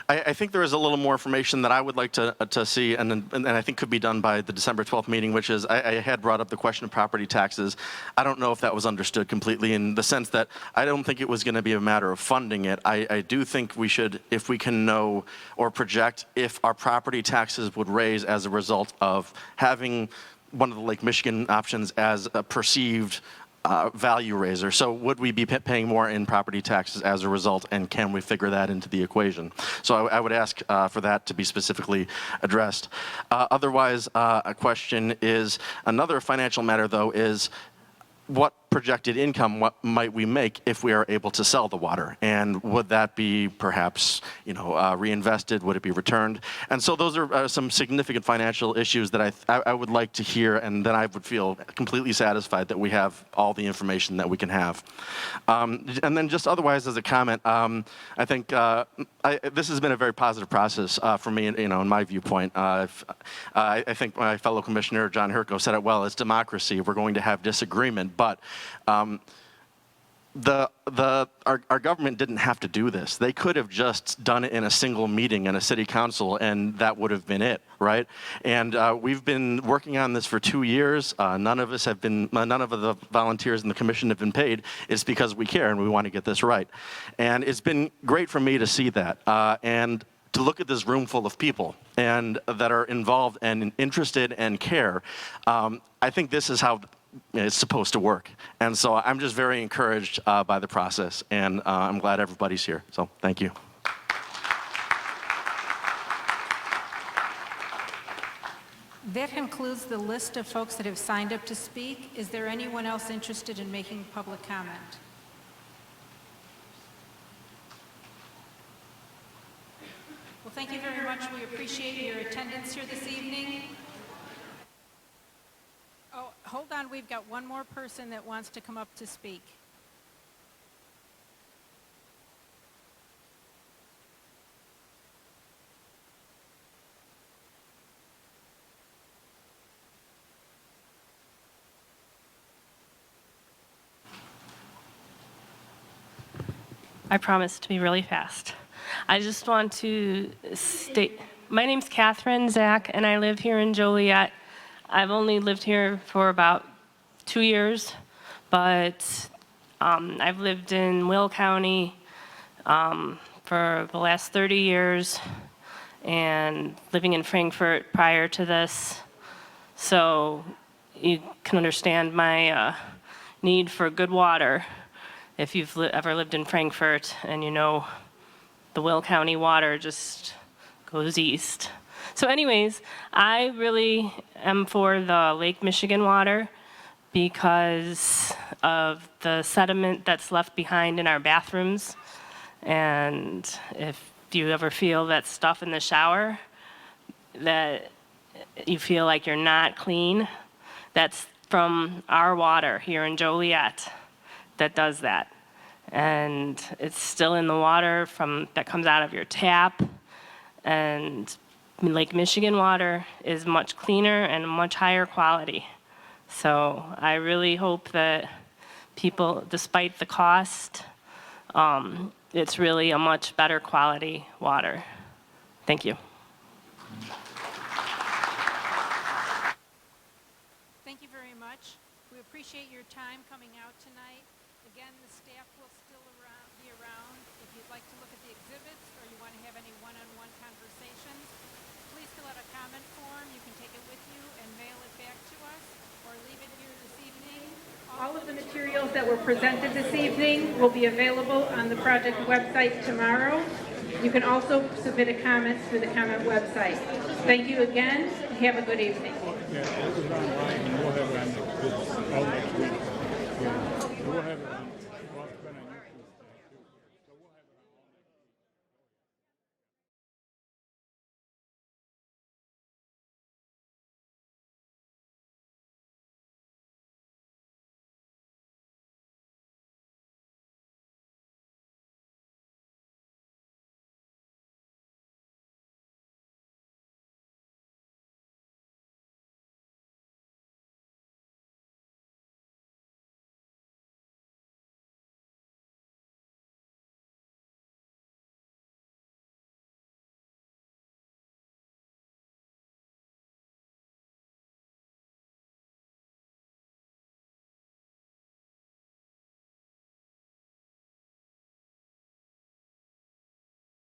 I think there is a little more information that I would like to see, and I think could be done by the December 12th meeting, which is I had brought up the question of property taxes. I don't know if that was understood completely in the sense that I don't think it was going to be a matter of funding it. I do think we should, if we can know or project if our property taxes would raise as a result of having one of the Lake Michigan options as a perceived value raiser. So would we be paying more in property taxes as a result, and can we figure that into the equation? So I would ask for that to be specifically addressed. Otherwise, a question is, another financial matter though is, what projected income might we make if we are able to sell the water? And would that be perhaps, reinvested? Would it be returned? And so those are some significant financial issues that I would like to hear, and then I would feel completely satisfied that we have all the information that we can have. And then just otherwise as a comment, I think this has been a very positive process for me, in my viewpoint. I think my fellow commissioner, John Herko, said it well. It's democracy. We're going to have disagreement, but our government didn't have to do this. They could have just done it in a single meeting in a city council, and that would have been it, right? And we've been working on this for 2 years. None of the volunteers in the commission have been paid. It's because we care and we want to get this right. And it's been great for me to see that. And to look at this room full of people and that are involved and interested and care. I think this is how it's supposed to work. And so I'm just very encouraged by the process, and I'm glad everybody's here. So thank you. That concludes the list of folks that have signed up to speak. Is there anyone else interested in making public comment? Well, thank you very much. We appreciate your attendance here this evening. Oh, hold on. We've got one more person that wants to come up to speak. I promise to be really fast. I just want to state, my name's Catherine Zach, and I live here in Joliet. I've only lived here for about 2 years, but I've lived in Will County for the last 30 years and living in Frankfort prior to this. So you can understand my need for good water if you've ever lived in Frankfurt and you know the Will County water just goes east. So anyways, I really am for the Lake Michigan water because of the sediment that's left behind in our bathrooms. And if you ever feel that stuff in the shower, that you feel like you're not clean, that's from our water here in Joliet that does that. And it's still in the water that comes out of your tap. And Lake Michigan water is much cleaner and much higher quality. So I really hope that people, despite the cost, it's really a much better quality water. Thank you. Thank you very much. We appreciate your time coming out tonight. Again, the staff will still be around. If you'd like to look at the exhibits or you want to have any one-on-one conversations, please fill out a comment form. You can take it with you and mail it back to us or leave it here this evening. All of the materials that were presented this evening will be available on the project website tomorrow. You can also submit a comment through the comment website. Thank you again. Have a good evening. Yeah, this is online, and we'll have it on all next week.